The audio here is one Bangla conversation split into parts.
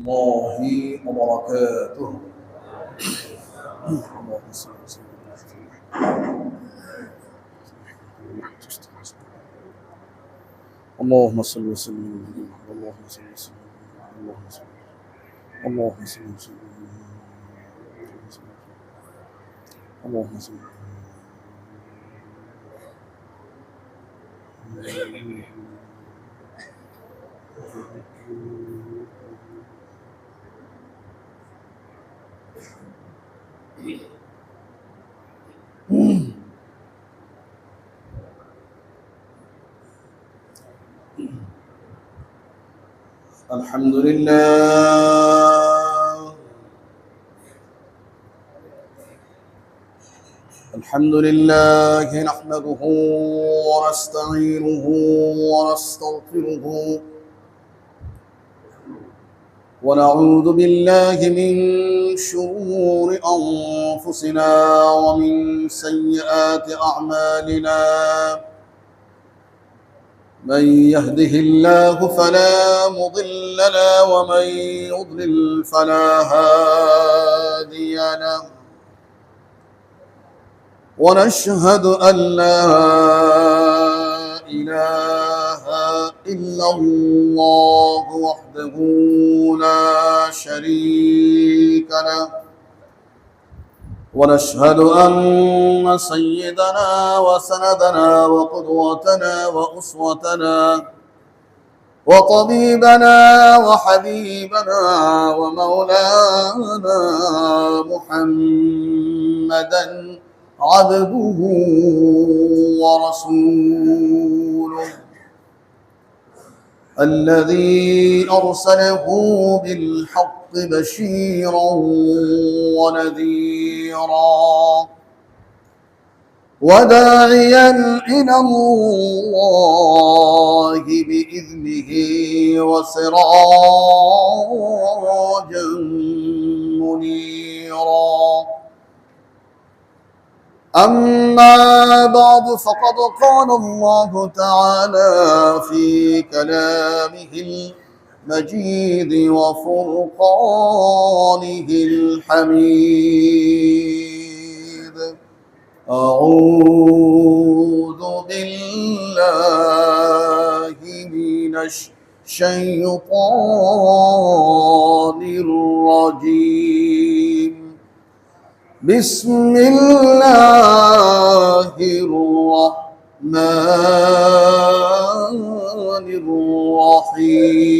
الله وبركاته. اللهم صل وسلم. اللهم صل وسلم. اللهم صل. اللهم صل وسلم. اللهم صل. الحمد لله. الحمد لله نحمده ونستعينه ونستغفره ونعوذ بالله من شرور أنفسنا ومن سيئات أعمالنا. من يهده الله فلا مضل له ومن يضلل فلا هادي له. ونشهد أن لا إله إلا الله وحده لا شريك له. ونشهد أن سيدنا وسندنا وقدوتنا وأسوتنا وطبيبنا وحبيبنا ومولانا محمدا عبده ورسوله الذي أرسله بالحق بشيرا ونذيرا وداعيا إلى الله بإذنه وسراجا منيرا. أما بعد فقد قال الله تعالى في كلامه المجيد وفرقانه الحميد. أعوذ بالله من الشيطان الرجيم. بسم الله الرحمن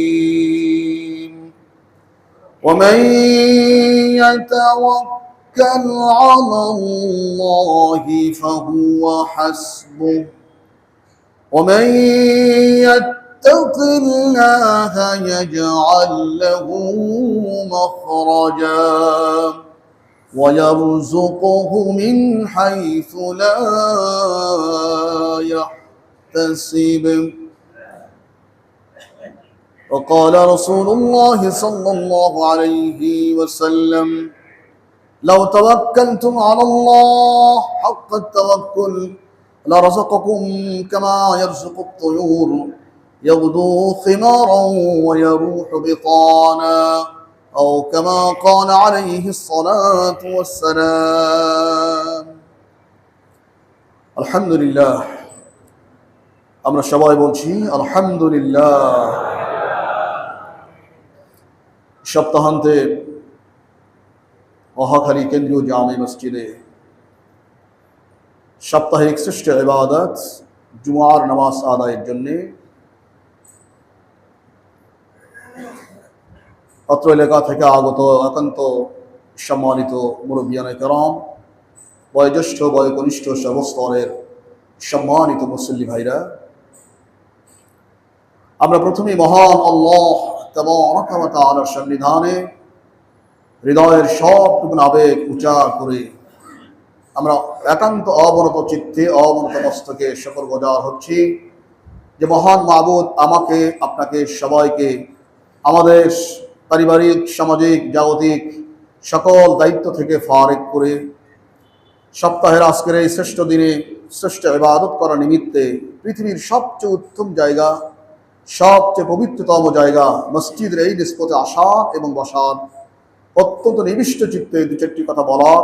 الرحيم. ومن يتوكل على الله فهو حسبه ومن يتق الله يجعل له مخرجا ويرزقه من حيث لا يحتسب. وقال رسول الله صلى الله عليه وسلم: لو توكلتم على الله حق التوكل لرزقكم كما يرزق الطيور يغدو خمارا ويروح بطانا أو كما قال عليه الصلاة والسلام. الحمد لله. আমরা সবাই বলছি আলহামদুলিল্লাহ। সপ্তাহান্তে মহাখালী কেন্দ্রীয় জামে মসজিদে সাপ্তাহিক শ্রেষ্ঠ ইবাদত জুমার নামাজ আদায়ের জন্য অত্র এলাকা থেকে আগত একান্ত সম্মানিত মুরব্বিয়ানে কেরাম, বয়োজ্যেষ্ঠ বয়োকনিষ্ঠ সর্বস্তরের সম্মানিত মুসল্লি ভাইরা, আমরা প্রথমে মহান আল্লাহ তাবারাকা ওয়া তাআলার সন্নিধানে হৃদয়ের সবটুকু আবেগ উচ্চার করে আমরা একান্ত অবনত চিত্তে অবনত মস্তকে শুকরগুজার হচ্ছি যে মহান মাবুদ আমাকে আপনাকে সবাইকে আমাদের পারিবারিক সামাজিক জাগতিক সকল দায়িত্ব থেকে ফারেক করে সপ্তাহের আজকের এই শ্রেষ্ঠ দিনে শ্রেষ্ঠ ইবাদত করার নিমিত্তে পৃথিবীর সবচেয়ে উত্তম জায়গা সবচেয়ে পবিত্রতম জায়গা মসজিদের এই নিষ্পতে আসার এবং বসার, অত্যন্ত নিবিষ্ট চিত্তে দু চারটি কথা বলার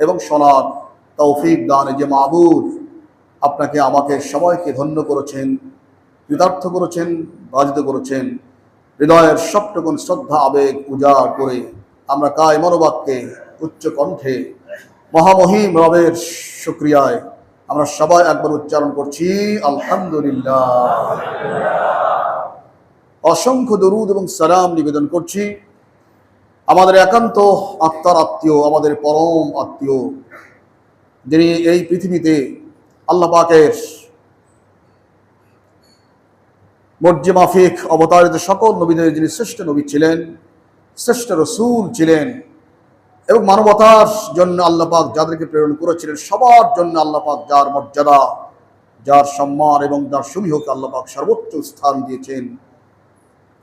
এবং শোনার তৌফিক দানে যে মাবুদ আপনাকে আমাকে সবাইকে ধন্য করেছেন, কৃতার্থ করেছেন, বাজিত করেছেন। হৃদয়ের সবটুকুন শ্রদ্ধা আবেগ উজাড় করে আমরা কায় মনোবাক্যে উচ্চ কণ্ঠে মহামহিম রবের শুকরিয়ায় আমরা সবাই একবার উচ্চারণ করছি আলহামদুলিল্লাহ। অসংখ্য দরুদ এবং সালাম নিবেদন করছি আমাদের একান্ত আত্মার আত্মীয়, আমাদের পরম আত্মীয়, যিনি এই পৃথিবীতে আল্লাহ পাকের মর্জি মাফিক অবতারিত সকল নবীদের যিনি শ্রেষ্ঠ নবী ছিলেন, শ্রেষ্ঠ রসুল ছিলেন, এবং মানবতার জন্য আল্লাহ পাক যাদেরকে প্রেরণ করেছিলেন সবার জন্য আল্লাহ পাক যার মর্যাদা, যার সম্মান এবং যার সুবিহকে আল্লাহ পাক সর্বোচ্চ স্থান দিয়েছেন।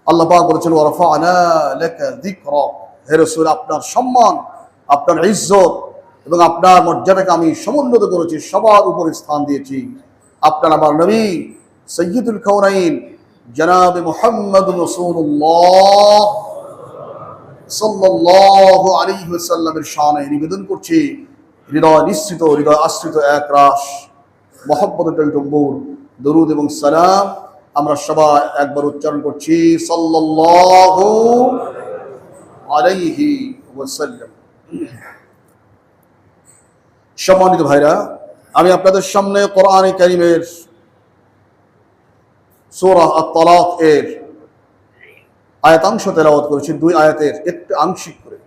আল্লাহ পাক বলেছেন ওয়ারফা'না লাকা যিকরাক, হে রাসূল আপনার সম্মান, আপনার ইজ্জত এবং আপনার মর্যাদাকে আমি সমুন্নত করেছি, সবার উপরে স্থান দিয়েছি। আপনার আমার নবী সাইয়্যিদুল কাউনাইন জনাবে মুহাম্মদুর রাসূলুল্লাহ সাল্লাল্লাহু আলাইহি ওয়াসাল্লামের শানে নিবেদন করছি হৃদয় নিশ্চিত, হৃদয় আশ্রিত এক রাশ মহব্বতের টইটম্বুর দরুদ এবং সালাম আমরা সবাই একবার উচ্চারণ করছি সাল্লাল্লাহু আলাইহি ওয়াসাল্লাম। সম্মানিত ভাইরা, আমি আপনাদের সামনে কোরআনে কারীমের সূরা আত-তালাক এর আয়াতাংশ তেলাওয়াত করেছি, দুই আয়াতের একটু আংশিক করে।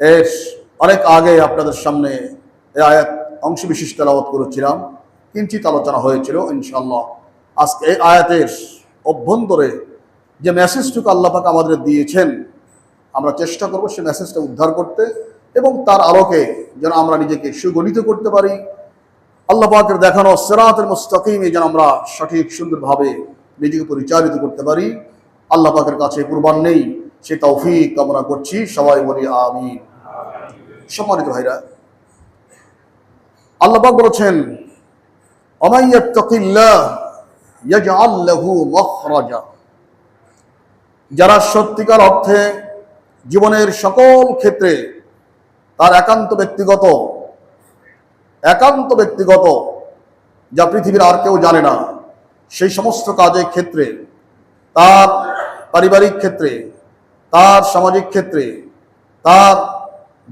এর অনেক আগে আপনাদের সামনে এই আয়াত অংশ বিশেষ তেলাওয়াত করেছিলাম, কিঞ্চিত আলোচনা হয়েছিল। ইনশাআল্লাহ আজকে এই আয়াতের অভ্যন্তরে যে মেসেজটুকু আল্লাহ পাক আমাদের দিয়েছেন, আমরা চেষ্টা করব সেই মেসেজটা উদ্ধার করতে এবং তার আলোকে যেন আমরা নিজেকে সুগঠিত করতে পারি। আল্লাহ পাকের দেখানো সিরাতুল মুস্তাকিমে যেন আমরা সঠিক সুন্দরভাবে নিজেকে পরিচালিত করতে পারি। আল্লাহ পাকের কাছে কুরবান নেই, সে তৌফিক কামনা করছি, সবাই বলি আমিন। সম্মানিত ভাইরা, আল্লাহ পাক বলেছেন ওয়া ইয়াত্তাকিল্লাহ ইয়াজআল লাহু মাখরাজা, যারা সত্যিকার অর্থে জীবনের সকল ক্ষেত্রে তার একান্ত ব্যক্তিগত যা পৃথিবীর আর কেউ জানে না, সেই সমস্ত কাজের ক্ষেত্রে, তার পারিবারিক ক্ষেত্রে, তার সামাজিক ক্ষেত্রে, তার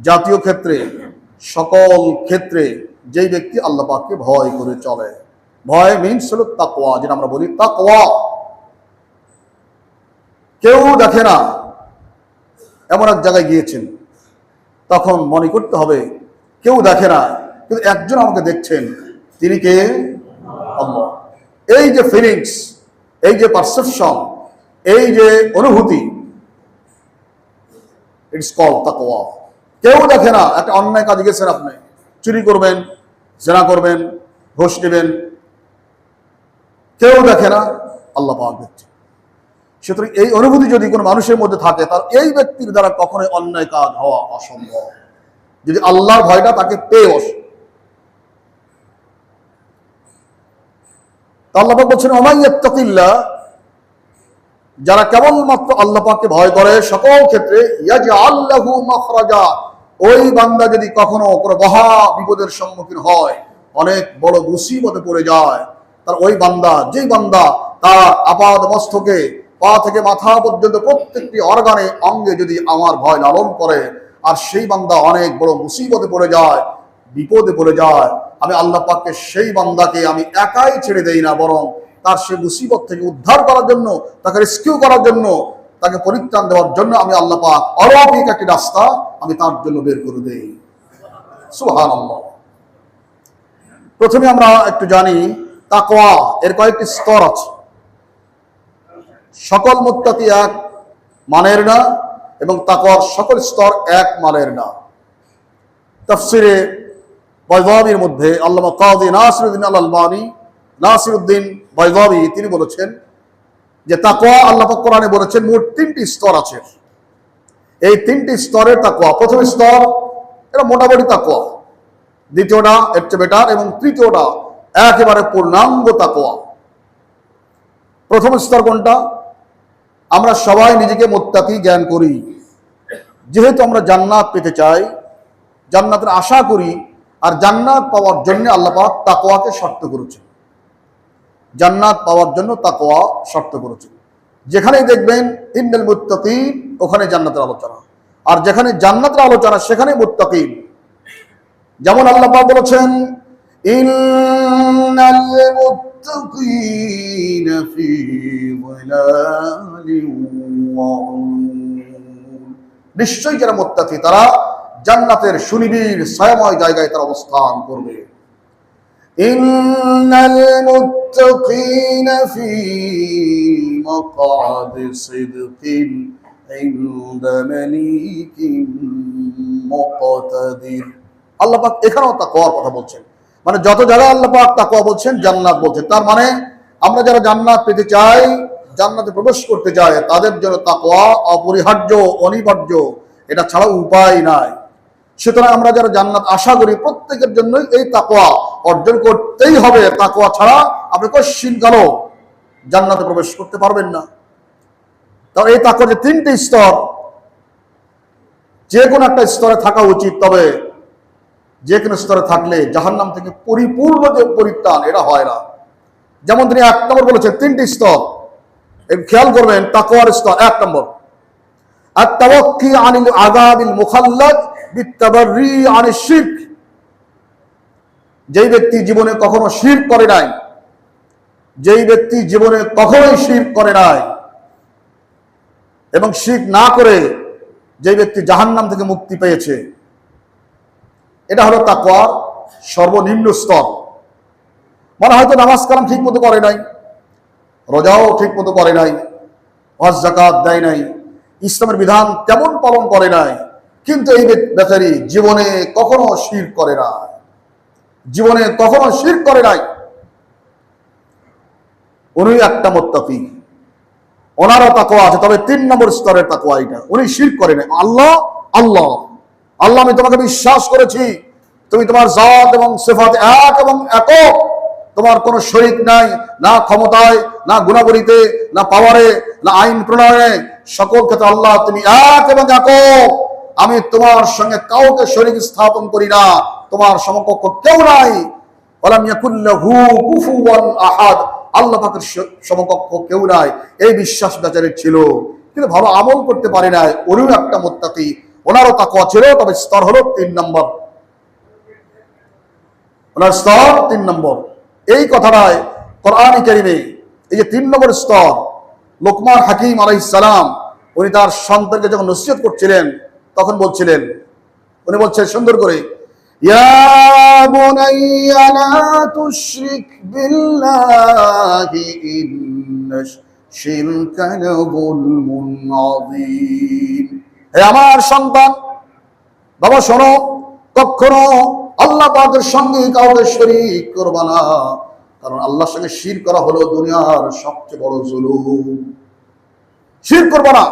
জাতীয় ক্ষেত্রে, সকল ক্ষেত্রে যেই ব্যক্তি আল্লাহ পাককে ভয় করে চলে, ভয় মিনস হলো তাকওয়া, যেটা আমরা বলি তাকওয়া। কেউ দেখে না এমন এক জায়গায় গিয়েছেন, তখন মনে করতে হবে কেউ দেখে না কিন্তু একজন আমাকে দেখছেন, তিনি কে? আল্লাহ। এই যে ফিলিংস, এই যে পারসেপশন, এই যে অনুভূতি, ইটস কল্ড তাকওয়া। কেউ দেখে না, একটা অন্যায় কাজে গেছেন, আপনি চুরি করবেন, জেনা করবেন, ঘুষ নেবেন, কেউ দেখে না, আল্লাহ পাক দেখছে। সুতরাং এই অনুভূতি যদি কোনো মানুষের মধ্যে থাকে, তার এই ব্যক্তির দ্বারা কখনোই অন্যায় কাজ হওয়া অসম্ভব, যদি আল্লাহর ভয়টা তাকে পেয়ে বসে। আল্লাহ পাক বলছেন ওয়া মান ইয়াত্তাকিল্লাহ, যারা কেবলমাত্র আল্লাহ পাককে ভয় করে সকল ক্ষেত্রে, ইয়াজআল লাহু মাখরাজা, ওই বান্দা যদি কখনো কোনো মহা বিপদের সম্মুখীন হয়, অনেক বড় মুসিবতে পড়ে যায়, তার ওই বান্দা, যেই বান্দা তার আপাদ মস্তকে পা থেকে মাথা পর্যন্ত প্রত্যেকটি অর্গানে অঙ্গে যদি আমার ভয় লালন করে, আর সেই বান্দা অনেক বড় মুসিবতে পড়ে যায়, বিপদে পড়ে যায়, আমি আল্লাহ পাককে সেই বান্দাকে আমি একাই ছেড়ে দেই না, বরং তার সেই মুসিবত থেকে উদ্ধার করার জন্য, তাকে রেস্কিউ করার জন্য, তাকে পরিত্রাণ দেওয়ার জন্য আমি আল্লাহ পাক অলৌকিক একটি রাস্তা আমি তার জন্য বের করে দেই। সুবহানাল্লাহ। প্রথমে আমরা একটু জানি তাকওয়া এর কয়েকটি স্তর আছে। সকল মুত্তাকি এক মানের না এবং তাকওয়ার সকল স্তর এক মানের না। তাফসিরে বাইদাবীর মধ্যে আল্লামা কাযী নাসিরউদ্দিন বাইদাবী তিনি বলেছেন যে তাকওয়া আল্লাহ পাক কোরআনে বলেছেন মোট তিনটি স্তর আছে। এই তিনটি স্তরের তাকওয়া, প্রথম স্তর এটা মোটামুটি তাকওয়া, দ্বিতীয়টা এর চেয়ে বেটার, এবং তৃতীয়টা একেবারে পূর্ণাঙ্গ তাকওয়া। প্রথম স্তর কোনটা? আমরা সবাই নিজেকে মুত্তাকি জ্ঞান করি, যেহেতু আমরা জান্নাত পেতে চাই, জান্নাতের আশা করি, আর জান্নাত পাওয়ার জন্য আল্লাহ পাক তাকওয়াকে শর্ত করেছেন। জান্নাত পাওয়ার জন্য তাকওয়া শর্ত করেছেন। যেখানেই দেখবেন ইন্নাল মুত্তাকিন, ওখানে জান্নাতের আলোচনা, আর যেখানে জান্নাতের আলোচনা সেখানে মুত্তাকিন। যেমন আল্লাহ পাক বলেছেন, ইন্নাল মুত্তাকিনা ফি যিলালিন ওয়া উয়ুন, নিশ্চয়ই যারা মুত্তাকি তারা জান্নাতের সুনিবিড় ছায়াময় জায়গায় তারা অবস্থান করবে। ইন্নাল মুত্তাকিনা ফি মাকআদি সিদকিন ইনদা মালিকিন মুকতাদির। আল্লাহ পাক এখানেও তাকওয়ার কথা বলছেন, মানে যত জায়গায় আল্লাহ পাক তাকওয়া বলছেন, জান্নাত বলছেন, তার মানে আমরা যারা জান্নাত পেতে চাই, জান্নাতে প্রবেশ করতে চাই, তাদের জন্য তাকওয়া অপরিহার্য, অনিবার্য, এটা ছাড়া উপায় নাই। সুতরাং আমরা যারা জান্নাত আশা করি, প্রত্যেকের জন্যই এই তাকওয়া অর্জন করতেই হবে। তাকওয়া ছাড়া আপনি কোশ্চিনকালও জান্নাতে প্রবেশ করতে পারবেন না। তাহলে এই তাকওয়ার যে তিনটি স্তর, যে কোনো একটা স্তরে থাকা উচিত, তবে যে কোনো স্তরে থাকলে জাহান্নাম থেকে পরিপূর্ণ যে পরিত্রাণ, এটা হয় না। যেমন তিনি 1 নম্বর বলেছেন, তিনটি স্তর, খেয়াল করবেন। তাকওয়ার স্তর 1 নম্বর, আত-তাওয়াক্কি আনিল আযাবিল মুখাল্লাদ বিত-তাবাররি আনিশ শিরক। যেই ব্যক্তি জীবনে কখনো শিরক করে নাই, যেই ব্যক্তি জীবনে কখনোই শিরক করে নাই এবং শিরক না করে যেই ব্যক্তি জাহান্নাম থেকে মুক্তি পেয়েছে, এটা হলো তাকওয়ার সর্বনিম্ন স্তর। মানে হয়তো নামাজ কালাম ঠিক মতো করে নাই, রোজাও ঠিক মতো করে নাই, হজ যাকাত দেয় নাই, ইসলামের বিধান তেমন পালন করে নাই, কিন্তু এই বেচারি জীবনে কখনো শিরক করে নাই, জীবনে কখনো শিরক করে নাই। উনি একটা মুত্তাকি, ওনারও তাকওয়া আছে, তবে 3 নম্বর স্তরের তাকওয়া এটা। উনি শিরক করে নাই। আল্লাহ আল্লাহ আল্লাহ, আমি তোমাকে বিশ্বাস করেছি, তুমি তোমার জাত এবং সিফাত এক এবং একক, তোমার কোনো শরীক নাই, না ক্ষমতায়, না গুণাবলীতে, না পাওয়ারে, না আইন প্রণয়নে, সকল ক্ষেত্রে আল্লাহ তুমি এক এবং একক। আমি তোমার সঙ্গে কাউকে শরীক স্থাপন করি না, তোমার সমকক্ষ কেউ নাই। ওয়ালাম ইয়াকুল লাহু কুফুওয়ান আহাদ, আল্লাহ পাকের সমকক্ষ কেউ নাই, এই বিশ্বাস বেচারের ছিল, কিন্তু ভালো আমল করতে পারে নাই। উনিও একটা মুত্তাকি, ওনারও তাকওয়া ছিল, তবে স্তর হলো 3 নম্বর। ওনার স্তর 3 নম্বর। এই কথাটাই কোরআনে কারীমে, এই যে 3 নম্বর স্তর, লোকমান হাকিম আলাইহিস সালাম উনি তার সন্তানকে যখন নসিহত করছিলেন, তখন বলছিলেন, উনি বলছেন সুন্দর করে, ইয়া বুনাইয়া লা তুশরিক বিল্লাহি ইন্নাশ শিরকা লাযুলমুন আযীম। হে আমার সন্তান, বাবা শোনো, কখনো আল্লাহ পাকের সঙ্গে কাউকে শরীক করবা না, কারণ আল্লাহর সঙ্গে শিরক করা হলো দুনিয়ার সবচেয়ে বড় জুলুম। শিরক করবা না,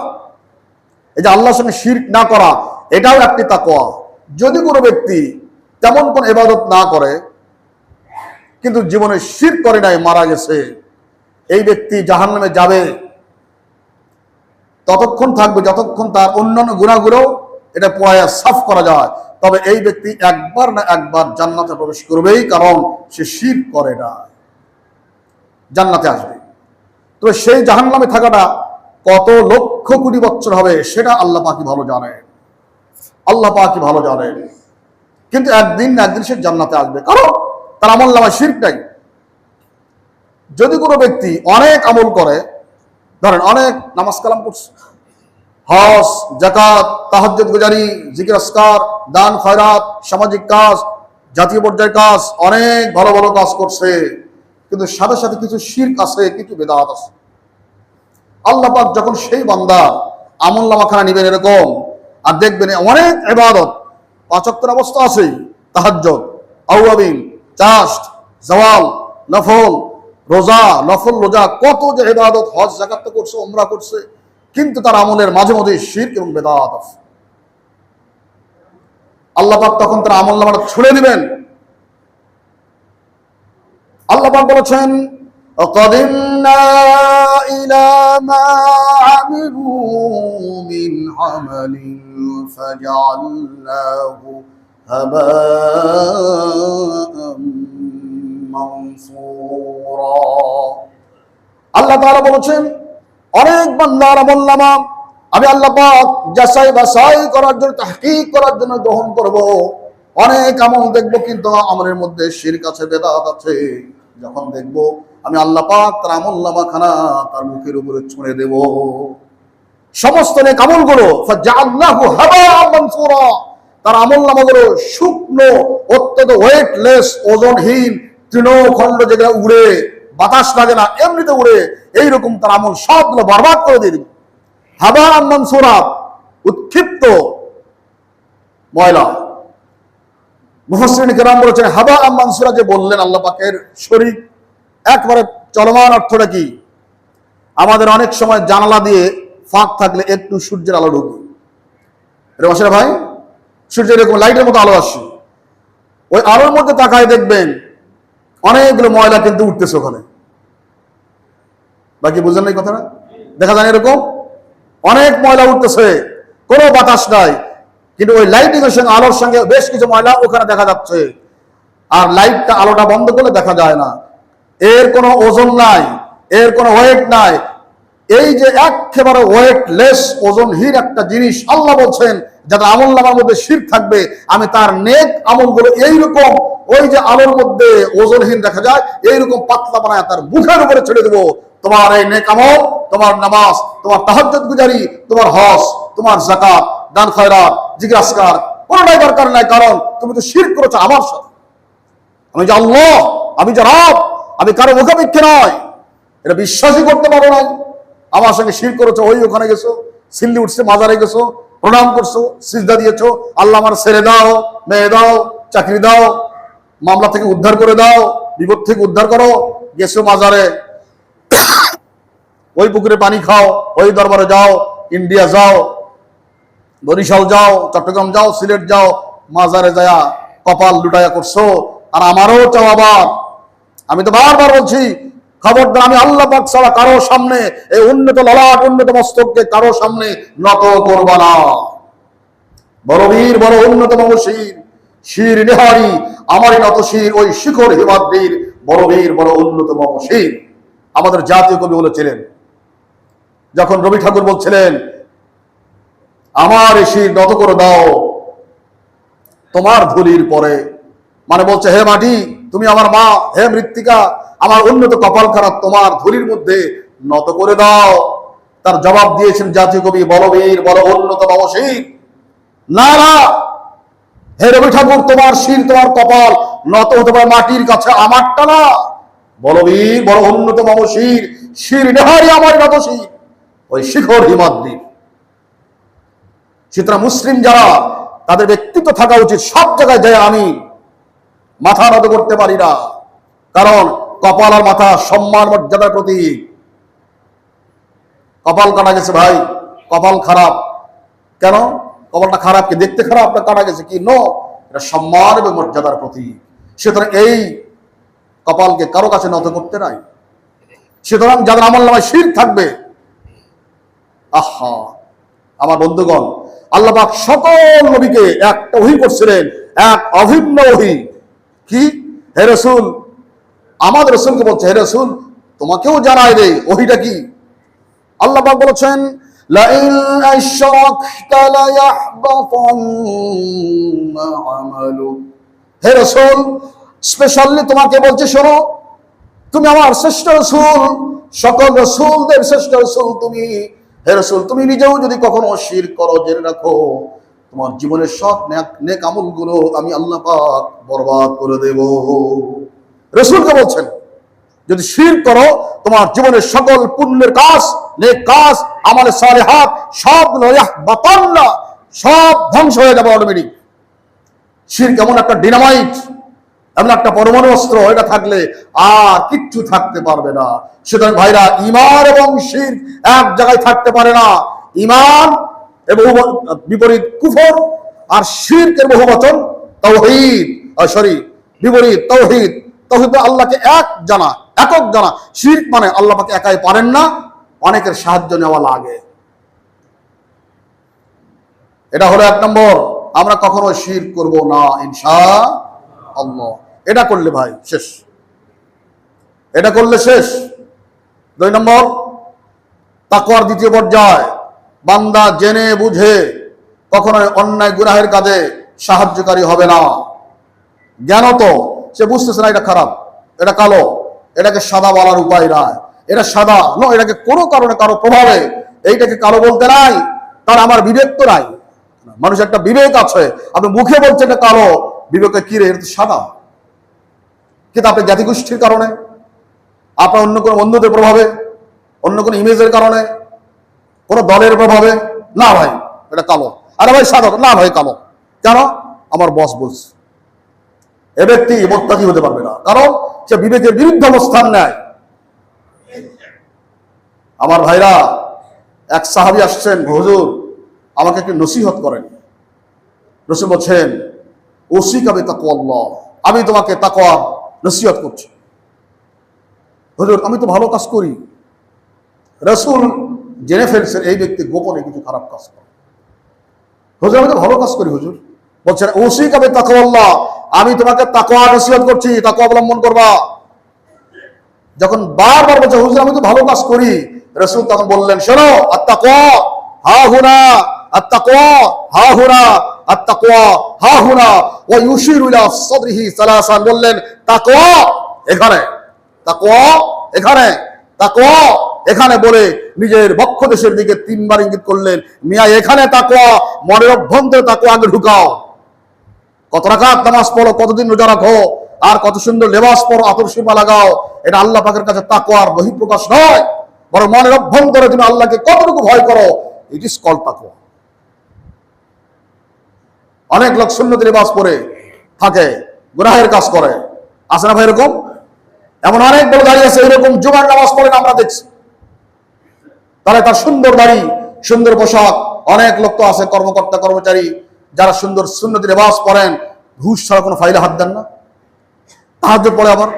এই যে আল্লাহর সঙ্গে শিরক না করা, এটাও একটি তাকওয়া। যদি কোনো ব্যক্তি তেমন কোন ইবাদত না করে, কিন্তু জীবনে শিরক করে নাই, মারা গেছে, এই ব্যক্তি জাহান্নামে যাবে, ততক্ষণ থাকবে যতক্ষণ তার অন্যান্য গুনাহগুলো এটা পোড়ায়া সাফ করা যায়। তবে এই ব্যক্তি একবার না একবার জান্নাতে প্রবেশ করবেই, কারণ সে শিরক করে না, জান্নাতে আসবে। তো সেই জাহান্নামে থাকাটা কত লক্ষ কোটি বছর হবে, সেটা আল্লাহ পাকই ভালো জানেন, আল্লাহ পাকই ভালো জানেন। কিন্তু একদিন না একদিন সে জান্নাতে আসবে, কারণ তার আমলনামায় শিরক নাই। যদি কোনো ব্যক্তি অনেক আমল করে, ধরেন অনেক নামাজ কালাম করছে, হজ, যাকাত, তাহাজ্জুদ গুজারি, জিকির আজকার, দান খয়রাত, সামাজিক কাজ, জাতীয় পর্যায়ের কাজ, অনেক ভালো ভালো কাজ করছে, কিন্তু সাথে সাথে কিছু শিরক আছে, কিছু বিদআত আছে। আল্লাহ পাক যখন সেই বান্দার আমলনামাখানা নেবেন এরকম, আর দেখবেন অনেক ইবাদত, 5 ওয়াক্তের অবস্থা আছে, তাহাজ্জুদ, আওয়াবিন, চাষ্ট, জওয়াল, নফল রোজা, নফল রোজা, কত যে ইবাদত, হজ যাকাত তো করছে, উমরা করছে, কিন্তু তার আমলের মাঝে মধ্যে শিরক এবং বিদআত আছে। আল্লাহ পাক তখন তার আমলনামাটা ছুঁড়ে দিবেন। আল্লাহ পাক বলেছেন, وقدمنا إلى ما عملوا من عمل فجعلناه هباء منثورا। আল্লাহ তাআলা বলেছেন, অনেক বান্দার আমলনামা আমি আল্লাহ পাক যাচাই বাছাই করার জন্য, তাহকিক করার জন্য গ্রহণ করব। অনেক আমল দেখবো কিন্তু আমলের মধ্যে শিরক আছে, বেদাত আছে। যখন দেখবো আমি আল্লাহ পাক তার আমলনামা খানা তার মুখের উপরে ছুঁড়ে দেব। সমস্ত নেক আমলগুলো ফাজআলনাহু হাবাআন মানসুরা, তার আমলনামাগুলো শুকনো, অত্যন্ত ওয়েটলেস, ওজনহীন তৃণখণ্ড, যেগুলো উড়ে, বাতাস লাগে না, এমনিতে উড়ে, এইরকম তার আমল সবগুলো বরবাদ করে দিয়ে দিবে। হাবাআন মানসুরা, উৎক্ষিপ্ত ময়লা। মুফাসসিরিন কেরাম বলেছেন হাবাআন মানসুরা যে বললেন আল্লাহ পাকের শরীক, একবারে চলমান অর্থটা কি? আমাদের অনেক সময় জানালা দিয়ে ফাঁক থাকলে একটু সূর্যের আলো ঢুকে, এরকম আসে না ভাই? সূর্যের এরকম লাইটের মতো আলো আসে, ওই আলোর মধ্যে তাকায় দেখবেন অনেকগুলো ময়লা কিন্তু উঠতেছে ওখানে। বাকি বুঝলেন না এই কথাটা? দেখা যায় এরকম অনেক ময়লা উঠতেছে, কোনো বাতাস নাই, কিন্তু ওই লাইটিং এর সঙ্গে, আলোর সঙ্গে বেশ কিছু ময়লা ওখানে দেখা যাচ্ছে। আর লাইটটা, আলোটা বন্ধ করলে দেখা যায় না। এর কোনো ওজন নাই, এর কোনো ওয়েট নাই। এই যে একেবারে ওয়েটলেস, ওজনহীন একটা জিনিস, আল্লাহ বলছেন যাদের আমলনামার মধ্যে শিরক থাকবে আমি তার নেক আমলগুলো এইরকম, ওই যে আলোর মধ্যে ওজনহীন দেখা যায়, এইরকম পাতলা বানায় তার মুখের উপরে ছেড়ে দেবো। তোমার এই নেক আমল, তোমার নামাজ, তোমার তাহাজ্জুদ গুজারি, তোমার হজ, তোমার যাকাত, দান খয়রাত, জিকির আজকার কোনোটাই দরকার নাই, কারণ তুমি তো শিরক করেছো আমার সাথে। আমি যে আল্লাহ, আমি যে রব, আমি কারো মুখাপেক্ষী নয়, এটা বিশ্বাসই করতে পারো না। আমার সঙ্গে শিরক করেছো, ওই ওখানে গেছো, সিল্লি উঠছে, মাজারে গেছো, প্রণাম করছো, সিজদা দিয়েছো, আল্লাহ আমার ছেড়ে দাও, মেয়ে দাও, চাকরি দাও, মামলা থেকে উদ্ধার করে দাও, বিপদ থেকে উদ্ধার করো, গেছো মাজারে, ওই পুকুরে পানি খাও, ওই দরবারে যাও, ইন্ডিয়া যাও, বরিশাল যাও, চট্টগ্রাম যাও, সিলেট যাও, মাজারে যায়া কপাল লুটায়া করছো। আর আমারও চাও আবার, আমি তো বারবার বলছি, খবরদার আমি আল্লাহ পাক ছাড়া কারো সামনে এই উন্নত ললাট, উন্নত মস্তককে কারো সামনে নত করব না। বড় বীর, বড় অন্যতম শির, শির নেহারি আমারই নত শির, ওই শিখর হিমাদ্রির বড় বীর, বড় অন্যতম শির। আমাদের জাতীয় কবি বলেছিলেন, যখন রবি ঠাকুর বলছিলেন আমার এই শির নত করে দাও তোমার ধুলির পরে, মানে বলছে হে মাটি তুমি আমার মা, হে মৃত্তিকা আমার উন্নত কপাল খারাপ, তোমার ধুলির মধ্যে নত করে দাও। তার জবাব দিয়েছেন জাতীয় কবি, বলবীর বড় অন্যতম শির, না না হে রবি ঠাকুর, তোমার শির, তোমার কপাল নত হতে পারে মাটির কাছে, আমারটা না। বলবীর বড় অন্যতম শির, শির নেহারি আমার নত শির, ওই শিখর হিমাদ্রি। সুতরাং মুসলিম যারা, তাদের ব্যক্তিত্ব থাকা উচিত সব জায়গায় যায় আমি মাথা নত করতে পারি না, কারণ কপাল আর মাথা সম্মান মর্যাদার প্রতীক। কপাল কাটা গেছে ভাই, কপাল খারাপ কেন? কপালটা খারাপ কি দেখতে খারাপ না কাটা গেছে কি? নো, এটা সম্মান এবং মর্যাদার প্রতীক। সুতরাং এই কপালকে কারো কাছে নত করতে নাই। সুতরাং যাদের আমলনামায় শিরক থাকবে, আহা আমার বন্ধুগণ, আল্লাহ পাক সকল নবীকে একটা ওহী করছিলেন, এক অভিন্ন ওহী। কি? হে রাসূল, আমাদের রাসূলকে বলছে হে রাসূল তোমাকেও জানায় দেই ওহীটা কি? আল্লাহ পাক বলেছেন লাইন আশরাকতা লায়াহবাতান্না আমালুক। হে রাসূল স্পেশালি তোমাকে বলছে, শোনো, তুমি আমার শ্রেষ্ঠ রাসূল, সকল রাসূলদের শ্রেষ্ঠ রাসূল তুমি। হে রাসূল তুমি নিজেও যদি কখনো শিরক করো, জেনে রাখো তোমার জীবনের সব নেক আমলগুলো আমি আল্লাহ পাক বরবাদ করে দেব। রাসূলকে বলছেন যদি শিরক করো তোমার জীবনের সকল পুণ্যের কাজ, নেক কাজ, আমলে সালেহাত সবগুলো ইয়াহবাতান্না, সব ধ্বংস হয়ে যাবে অটোমেটিক। শিরক এমন একটা ডিনামাইট, এমন একটা পরমাণু অস্ত্র, এটা থাকলে আর কিচ্ছু থাকতে পারবে না। সুতরাং ভাইরা, ঈমান এবং শিরক এক জায়গায় থাকতে পারে না। ঈমান এবং বিপরীত কুফর, আর শিরকের বহুবচন তাওহীদ, বিপরীত তাওহীদ। তাওহীদ আল্লাহকে এক জানা, একক জানা। শিরক মানে আল্লাহ পাক একাই পারেন না, অনেকের সাহায্য নেওয়া লাগে। এটা হলো 1 নম্বর। আমরা কখনো শিরক করব না ইনশাআল্লাহ। এটা করলে ভাই শেষ, এটা করলে শেষ। 2 নম্বর, তাকওয়ার দ্বিতীয় পর্যায়, বান্দা জেনে বুঝে কখনোই অন্যায় গুনাহের কাজে সাহায্যকারী হবে না। জ্ঞানত সে বুঝতেছে না এটা খারাপ, এটা কালো, এটাকে সাদা বলার উপায় নাই, এটা সাদা নো, এটাকে কোনো কারণে কারো প্রভাবে এইটাকে কালো বলতে নাই, তার আমার বিবেক তো নাই। মানুষ একটা বিবেক আছে, আপনি মুখে বলছেন এটা কালো, বিবেকে কি রে, এটা তো সাদা। কিন্তু আপনি জাতিগোষ্ঠীর কারণে, আপনার অন্য কোনো বন্ধুদের প্রভাবে, অন্য কোনো ইমেজের কারণে, কোনো দলের প্রভাবে, না ভাই এটা কালো, আরে ভাই সাদা, না ভাই কালো। কেন? আমার বস বলছে। এ ব্যক্তি মুত্তাকি হতে পারবে না, কারণ সে বিবেকের বিরুদ্ধে অবস্থান নেয়। আমার ভাইরা, এক সাহাবী আসছেন, হুজুর আমাকে একটু নসিহত করেন। রাসূল বলছেন, ওসিকা বিতাকওয়াল্লাহ, আমি তোমাকে তাকওয়ার নসিহত করছি। হুজুর আমি তো ভালো কাজ করি। রাসূল জেনে ফেলছেন এই ব্যক্তি গোপনে কিছু খারাপ কাজ করে। হুজুর আমি তো ভালো কাজ করি। হুজুর বলছেন, ওসিকা বিতাকওয়াল্লাহ, আমি তোমাকে তাকওয়ার নসিহত করছি, তাকওয়া অবলম্বন করবা। যখন বারবার বলছে হুজুর আমি তো ভালো কাজ করি, রাসূল তখন বললেন, শোনো, আত-তাকওয়া হা হুনা, আত-তাকওয়া হা হুনা, আত-তাকওয়া হা হুনা, ওয়া ইউশিরু ইলা সাদরিহি সালাসান, বললেন তাকওয়া এখানে, তাকওয়া এখানে, তাকওয়া এখানে বলে নিজের বক্ষদেশের দিকে 3 বার ইঙ্গিত করলেন। মিয়া এখানে তাকওয়া, মনের অভ্যন্তরে তাকওয়া আগে ঢুকাও। কত রাকাত নামাজ পড়ো, কতদিন রোজা রাখো, আর কত সুন্দর লেবাস পরো, আতর সুরমা লাগাও, এটা আল্লাহ পাকের কাছে তাকওয়ার বহিঃপ্রকাশ নয়, বরং মনের অভ্যন্তরে তুমি আল্লাহকে কতটুকু ভয় করো, ইট ইজ কল্ড তাকওয়া। অনেক লোক সুন্নতি লেবাস পরে থাকে, গুনাহের কাজ করে, আছে না ভাই এরকম? এমন অনেক বড় দাঁড়িয়ে আছে, এরকম জুমার নামাজ পড়ে না আমরা দেখছি। তাহলে তার সুন্দর দাড়ি, সুন্দর পোশাক, অনেক লোক তো আছে কর্মকর্তা কর্মচারী যারা সুন্দর সুন্নতি লেবাস পরেন, ঘুষ ছাড়া কোনো ফাইলে হাত দেন না, তাহাজ্জুদ পড়ে আবার।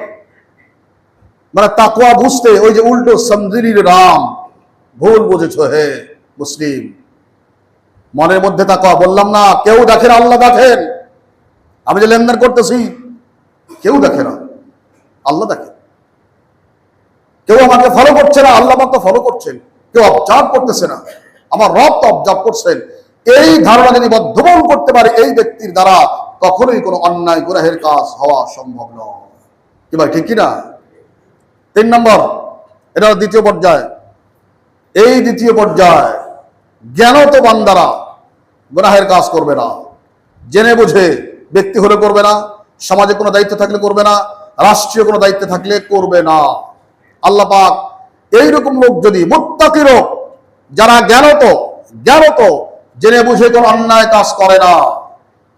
মানে তাকওয়া বুঝতে ওই যে উল্টো সমজির রাম, ভুল বুঝেছো হে মুসলিম। মনের মধ্যে তাকওয়া, বললাম না কেউ দেখে না, আল্লাহ দেখেন। আমি যে লেনদেন করতেছি কেউ দেখে না, আল্লাহ দেখেন। কেউ আমাকে ফলো করছে না, আল্লাহ আমাকে ফলো করছেন। কেউ অবজার্ভ করতেছে না, আমার রব তো অবজার্ভ করছেন। এই ধারণা যদি বদ্ধমূল করতে পারে এই ব্যক্তির দ্বারা, কখনোই কোনো অন্যায় গুনাহের কাজ হওয়া সম্ভব নয়। কি ভাই ঠিক কিনা? 3 নম্বর, এটা দ্বিতীয় পর্যায়। এই দ্বিতীয় পর্যায় জ্ঞানত বান্দারা গুনাহের কাজ করবে না, জেনে বুঝে, ব্যক্তি হলে করবে না, সমাজে কোনো দায়িত্ব থাকলে করবে না, রাষ্ট্রীয় কোনো দায়িত্ব থাকলে করবে না। আল্লাহ পাক এইরকম লোক যদি মুত্তাকি লোক, যারা জ্ঞানত জেনে বুঝে কোনো অন্যায় কাজ করে না,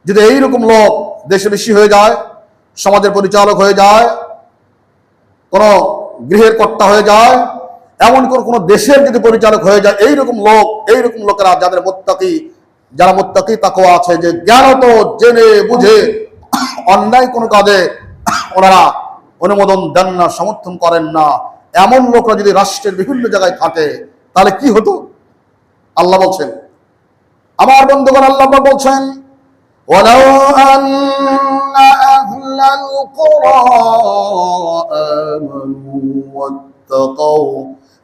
যদি এইরকম লোক দেশে বেশি হয়ে যায়, সমাজের পরিচালক হয়ে যায়, কোন গৃহের কর্তা হয়ে যায়, এমন কোনো দেশের যদি পরিচালক হয়ে যায়, এইরকম লোকেরা যারা মুত্তাকি তাকওয়া আছে, যে জ্ঞানত জেনে বুঝে অন্যায় কোনো কাজে ওনারা অনুমোদন দেন না, সমর্থন করেন না, এমন লোকরা যদি রাষ্ট্রের বিভিন্ন জায়গায় থাকে, তাহলে কি হতো? আল্লাহ বলছেন, আমার বন্ধুগণ, আল্লাহ বলছেন, ওয়ালাউ আন্না আহলাল কুরা আমানু ওয়াত্তাকাউ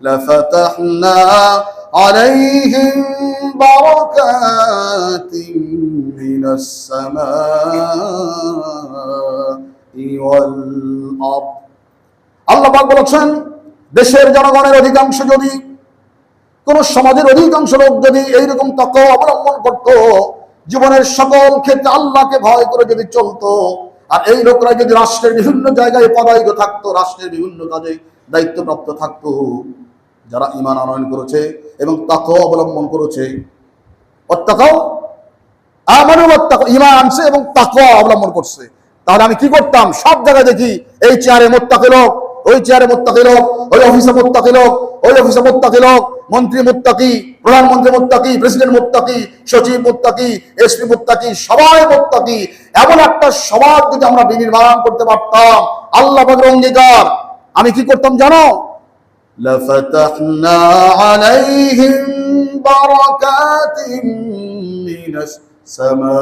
লাফাতাহনা আলাইহিম বারাকাতিন মিনাস সামাই ওয়াল আরদ। আল্লাহ পাক বলেছেন, দেশের জনগণের অধিকাংশ যদি, কোন সমাজের অধিকাংশ লোক যদি এইরকম তাকওয়া অবলম্বন করত, জীবনের সকল ক্ষেত্রে আল্লাহকে ভয় করে যদি চলতো, আর এই লোকরা যদি রাষ্ট্রের বিভিন্ন জায়গায় পদায়িত থাকতো, রাষ্ট্রের বিভিন্ন কাজে দায়িত্বপ্রাপ্ত থাকতো, যারা ঈমান আনয়ন করেছে এবং তাকওয়া অবলম্বন করেছে, ঈমান আনছে এবং তাকওয়া অবলম্বন করছে, তাহলে আমি কি করতাম? সব জায়গায় দেখি এই চেয়ারে মুত্তাকি লোক, ওই চেয়ারে মুত্তাকি লোক, ওই অফিসে মুত্তাকি লোক, ওই অফিসে মুত্তাকি লোক, মন্ত্রী মুত্তাকি, প্রধানমন্ত্রী মুত্তাকি, প্রেসিডেন্ট মুত্তাকি, সচিব মুত্তাকি, এসপি মুত্তাকি, সবাই মুত্তাকি। এমন একটা সমাজ যদি আমরা বিনির্মাণ করতে পারতাম, আল্লাহ পাকের অঙ্গীকার, আমি কি করতাম জানো? লাফাতাহনা আলাইহিম বারাকাতিন মিনাস সামাই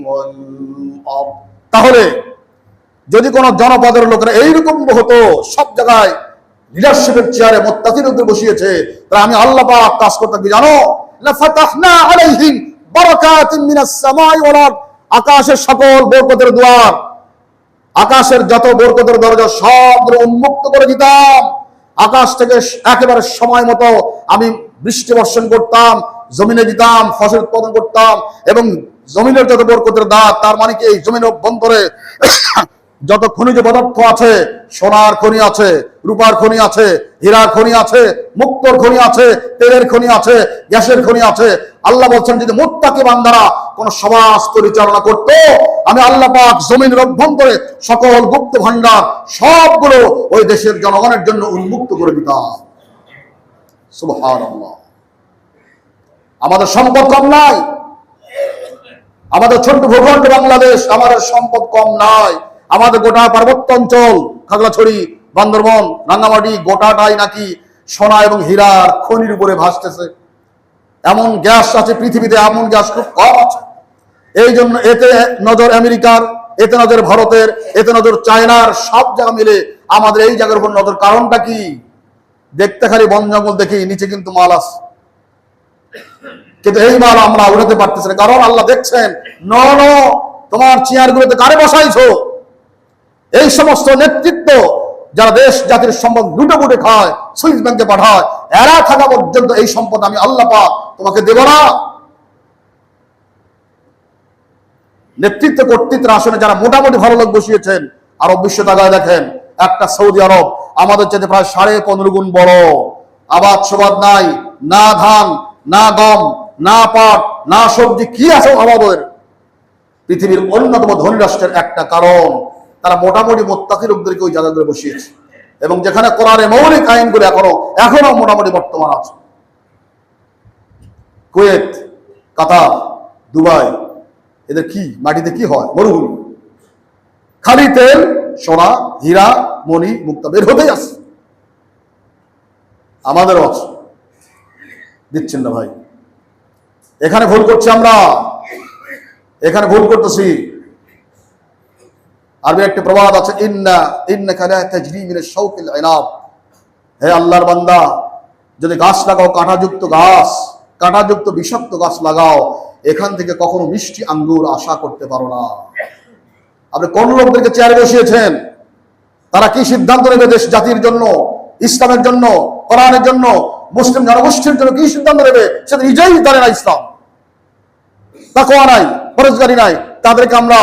ওয়াল আরদ। তাহলে যদি কোন জনপদের লোকেরা এইরকম হতো, সব জায়গায় লিডারশিপের চেয়ারে মুত্তাকির উপরে বসিয়েছে, তাহলে আমি আল্লাহ পাক কাজ করতাম কি জানো? লাফাতাহনা আলাইহিম বারাকাতিন মিনাস সামাই ওয়াল আরদ। আকাশের সকল বরকতের দুয়ার, আকাশের যত বরকতের দরজা সবগুলো উন্মুক্ত করে দিতাম। আকাশ থেকে একেবারে সময় মতো আমি বৃষ্টি বর্ষণ করতাম, জমিনে দিতাম, ফসল উৎপাদন করতাম। এবং জমিনের যত বরকতের দাঁত, তার মানে কি এই জমিনের অভ্যন্তরে যত খনিজ পদার্থ আছে, সোনার খনি আছে, রূপার খনি আছে, হীরার খনি আছে, মুক্তোর খনি আছে, তেলের খনি আছে, গ্যাসের খনি আছে। আল্লাহ বলছেন যদি মুত্তাকি বান্দারা কোন সমাজ পরিচালনা করত, আমি আল্লাহ পাক জমিনের অভ্যন্তরে সকল গুপ্ত ভান্ডার সবগুলো ওই দেশের জনগণের জন্য উন্মুক্ত করে দিতাম। সুবহানাল্লাহ। আমাদের সম্পদ কম নাই, আমাদের ছোট্ট ভূখণ্ড বাংলাদেশ, আমাদের সম্পদ কম নাই। আমাদের গোটা পার্বত্য অঞ্চল, খাগড়াছড়ি, বান্দরবন, রাঙ্গামাটি, গোটাটাই নাকি সোনা এবং হীরার খনির উপরে ভাসতেছে। এমন গ্যাস আছে পৃথিবীতে, এমন গ্যাস খুব কম আছে। এই জন্য এতে নজর আমেরিকার, এতে নজর ভারতের, এতে নজর চায়নার, সব জায়গা মিলে আমাদের এই জায়গার উপর নজর। কারণটা কি? দেখতে খালি বন জঙ্গল দেখি, নিচে কিন্তু মাল আছে, কিন্তু এই মাল আমরা উঠাতে পারতেছি না। কারণ আল্লাহ দেখছেন, তোমার চেয়ারগুলোতে কারে বসাইছো? এই সমস্ত নেতৃত্ব যারা দেশ জাতির সম্পদ লুটে পুটে খায়, সুইস ব্যাংকে পাঠায়, এরা থাকা পর্যন্ত এই সম্পদ আমি আল্লাহ পাক তোমাকে দেব না। নেতৃত্ব কর্তৃত্বের আসনে যারা মোটামুটি ভালো লোক বসিয়েছেন, আরব বিশ্ব তাকায় দেখেন, একটা সৌদি আরব আমাদের চাইতে প্রায় 15.5 গুণ বড়। আবাদ সবাদ নাই, না ধান, না গম, না পাট, না সবজি, কি আছে অভাবের? পৃথিবীর অন্যতম ধনী রাষ্ট্রের একটা কারণ তারা মোটামুটি মুত্তাকি লোকদেরকে ওই জায়গাগুলো বসিয়েছে। এবং যেখানে কোরআনের মৌলিক আইনগুলো এখনো মোটামুটি বর্তমান আছে। কুয়েত, কাতার, দুবাই, এদের কি মাটিতে কি হয়? মরুভূমি, খালি তেল, সোনা, হীরা, মণি, মুক্তা বের হতেই আছে। আমাদেরও আছে, দিচ্ছেন না ভাই। এখানে ভুল করছি আমরা, এখানে ভুল করতেছি। আরবি একটা প্রবাদ আছে, ইন্নাকা লা তাজরি মিনাশ শাওকিল ইনাব। হে আল্লাহর বান্দা, যদি গাছ লাগাও, কাঁটাযুক্ত গাছ, কাঁটাযুক্ত বিষাক্ত গাছ লাগাও, এখান থেকে কখনো মিষ্টি আঙ্গুর আশা করতে পারো না। আপনি কোন লোকদেরকে চেয়ারে বসিয়েছেন? তারা কি সিদ্ধান্ত নেবে দেশ জাতির জন্য, ইসলামের জন্য, কোরআনের জন্য, মুসলিম জনগোষ্ঠীর জন্য কি সিদ্ধান্ত নেবে? সেটা নিজেই জানে না। ইসলাম তাকওয়া নাই, পরহেজগারি নাই। তাদেরকে আমরা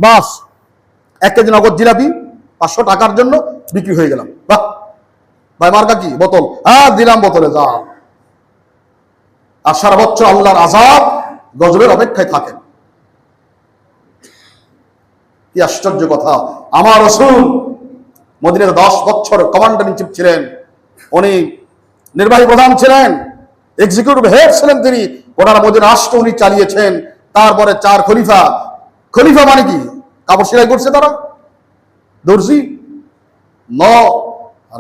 বাস 1 কেজি নগদ জিলাপি 500 টাকার জন্য বিক্রি হয়ে গেলাম। বাহ ভাই, মার্কা কি? বোতল, দিলাম বোতলে, যা। আর সারা বছর আল্লাহর আযাব গজবের অপেক্ষায় থাকেন। কি আশ্চর্য কথা! আমার রাসূল মদিনাতে 10 বছর কমান্ডার ইন চিফ ছিলেন, উনি নির্বাহী প্রধান ছিলেন, এক্সিকিউটিভ হেড ছিলেন তিনি। ওনার মদিনা রাষ্ট্র উনি চালিয়েছেন। তারপরে 4 খলিফা। খলিফা মানে কি? কাপড় সেলাই করছে তারা, দর্জি?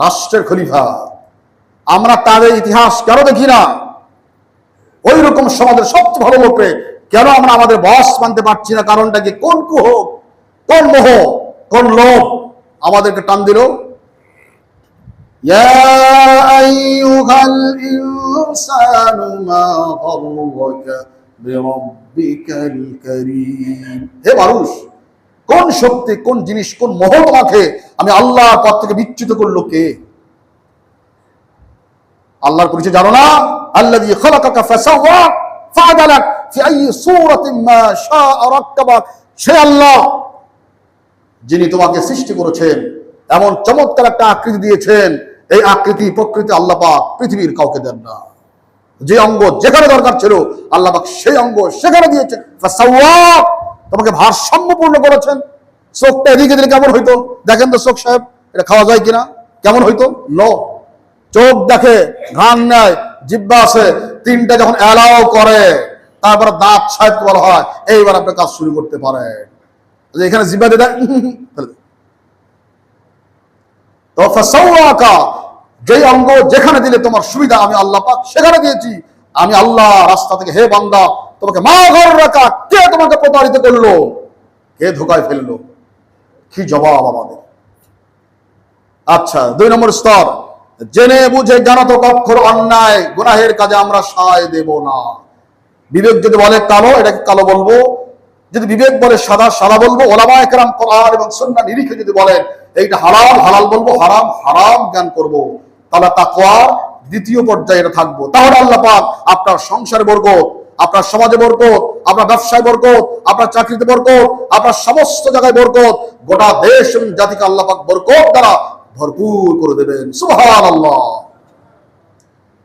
রাষ্ট্রের খলিফা। আমরা তাদের ইতিহাস কেন দেখি না? ওই রকম সমাজের সবচেয়ে ভালো লোককে কেন আমরা আমাদের বস মানতে পারছি না? কারণটা কি? কোন কুহ, কোন মোহ, কোন লোভ আমাদেরকে টান দিল? ইয়া আইয়ুহাল ইনসানু মা গাররাকা বিরাব্বিকাল কারীম। হে মানুষ, কোন শক্তি, কোন জিনিস, কোন মোহ তোমাকে আমি আল্লাহর পথ থেকে বিচ্যুত করলো? কে? আল্লাহর পরিচয় জানো না? আল্লাযী খালাকাকা ফাসাওয়া ফাআদালাক ফি আইয়ি সূরাতিন মা শাআ রাক্কাবাক। সে আল্লাহ যিনি তোমাকে সৃষ্টি করেছেন, এমন চমৎকার একটা আকৃতি দিয়েছেন, এই আকৃতি প্রকৃতি আল্লাহ পাক পৃথিবীর কাউকে দেন না। যে অঙ্গ যেখানে দরকার ছিল আল্লাহ পাক সেই অঙ্গ সেখানে দিয়েছেন। ফাসাওয়া, তোমাকে ভারসাম্যপূর্ণ করেছেন। চোখটা এদিকে দিলে কেমন হইতো? দেখেন তো চোখ সাহেব, এটা খাওয়া যায় কিনা, কেমন হইতো? লো, চোখ দেখে, ঘ্রাণ নেয়, জিহ্বা আছে, তিনটা যখন অ্যালাও করে তারপরে দাঁত সাহেব বলা হয় এইবার আপনি কাজ শুরু করতে পারেন। এখানে জিহ্বা দিয়ে দেয়, তো ফাসাওয়াকা, যেই অঙ্গ যেখানে দিলে তোমার সুবিধা আমি আল্লাহ পাক সেখানে দিয়েছি। আমি আল্লাহ রাস্তা থেকে, হে বান্দা তোমাকে মা ঘর রাখা, কে তোমাকে প্রতারিত করলো, কে ধোকায় ফেললো? কি জবাব আমাদের? আচ্ছা, 2 নম্বর স্তর, জেনে বুঝে জানাতো কখনো অন্যায় গুনাহের কাজে আমরা সায় দেব না। বিবেক যদি বলে কালো, এটাকে কালো বলবো, যদি বিবেক বলে সাদা, সাদা বলবো। ওলামায়ে কেরাম কোরআন এবং সুন্নাহ নিরিখে যদি বলেন এইটা হালাল, হালাল বলবো, হারাম, হারাম জ্ঞান করব। তাহলে তাকওয়ার দ্বিতীয় পর্যায়ে এটা থাকবো। তাহলে আল্লাহ পাক আপনার সংসারে বরকত, আপনার সমাজে বরকত, আপনার ব্যবসায় বরকত, আপনার চাকরিতে বরকত, আপনার সমস্ত জায়গায় বরকত, গোটা দেশ এবং জাতিকে আল্লাহ পাক বরকত দ্বারা ভরপুর করে দেবেন। সুবহানাল্লাহ।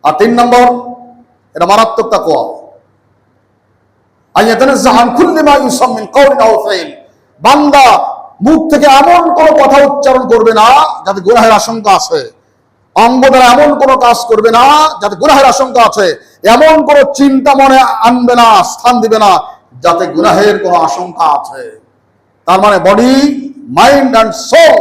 আর 3 নম্বর, এটা মারাত্মক তাকওয়া, বান্দা মুখ থেকে এমন কোন কথা উচ্চারণ করবে না যাতে গুনাহের আশঙ্কা আছে, অঙ্গ দ্বারা এমন কোন কাজ করবে না যাতে গুনাহের আশঙ্কা আছে, এমন কোন চিন্তা মনে আনবে না, স্থান দিবে না যাতে গুনাহের কোন আশঙ্কা আছে। তার মানে বডি, মাইন্ড অ্যান্ড সোল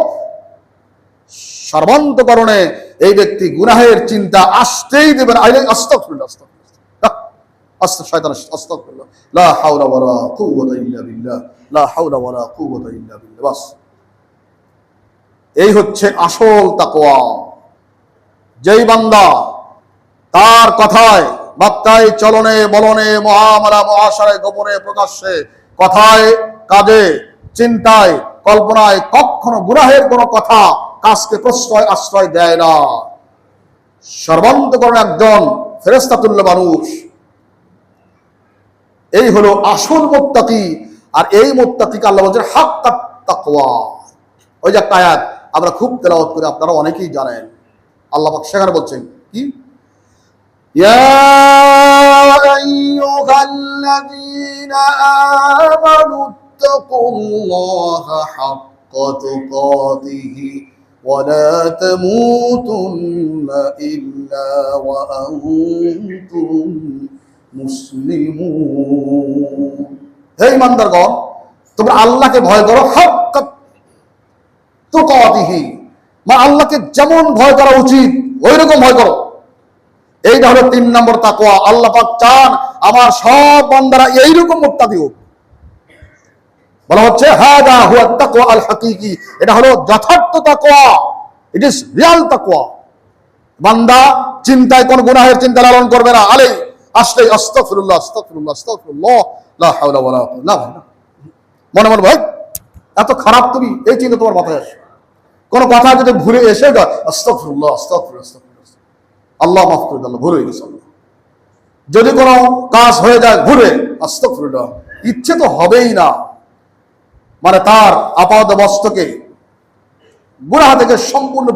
সর্বান্তকরণে এই ব্যক্তি গুনাহের চিন্তা আসতেই দেবে না। আস্তাগফিরুল্লাহ, আস্তাগফিরুল্লাহ, লা হাওলা ওয়ালা কুওয়াতা ইল্লা বিল্লাহ, লা হাওলা ওয়ালা কুওয়াতা ইল্লা বিল্লাহ। বাস, এই হচ্ছে আসল তাকওয়া। যেই বান্দা তার কথায়, বার্তায়, চলনে, বলনে, মুআমালা, মুআশারায়, গোপনে, প্রকাশ্যে, কথায়, কাজে, চিন্তায়, কল্পনায় কখনো গুনাহের কোনো কথা, কাজকে প্রশ্রয় আশ্রয় দেয় না, সর্বান্তকরণে একজন ফেরেশতাতুল্য মানুষ, এই হলো আসল মুত্তাকি। আর এই মুত্তাকিকে আল্লাহ বলেন হাক্কাত তাকওয়া। ওই যে একটা আয়াত আমরা খুব তেলাওয়াত করি, আপনারা অনেকেই জানেন, আল্লাহ পাক সেখানে বলছেন কি, ইয়া আইয়ুহাল্লাযীনা আমানু তাকুল্লাহা হাক্কা তুকাতিহি ওয়া লা তামুতুন্না ইল্লা ওয়া আনতুম মুসলিমুন। হে ইমানদারগণ, তোমরা আল্লাহকে ভয় করো, হাক্কা তুকাতিহি, মানে আল্লাহকে যেমন ভয় করা উচিত ওই রকম ভয় করো। এইটা হলো 3 নম্বর তাকওয়া। আল্লাহ পাক চান আমার সব বান্দারা এইরকম মুত্তাকি হোক। বলা হচ্ছে হাদা হুয়া তাকওয়া আল হাকিকি, এটা হলো যথার্থ তাকওয়া, ইট ইজ রিয়াল তাকওয়া। বান্দা চিন্তায় কোন গুনাহের চিন্তা লালন করবে না, আলে আসলেই আস্তাগফিরুল্লাহ, আস্তাগফিরুল্লাহ, আস্তাগফিরুল্লাহ, লা হাওলা ওয়ালা কুওয়াতা, না ভাই না, মনে মনে ভাই এত খারাপ তুমি, এই চিন্তা তোমার মাথায় আসে। কোন কথা যদি ভুলে এসে যায়, আস্তাগফিরুল্লাহ, আস্তাগফিরুল্লাহ, আস্তাগফিরুল্লাহ, আল্লাহ মাফ করে দাও, ভুল হয়ে গেছে। যদি কোনো কাজ হয়ে যায় ভুলে, আস্তাগফিরুল্লাহ, ইচ্ছে তো হবেই না, মানে তার আপাদ মস্তকে গুনাহ থেকে সম্পূর্ণ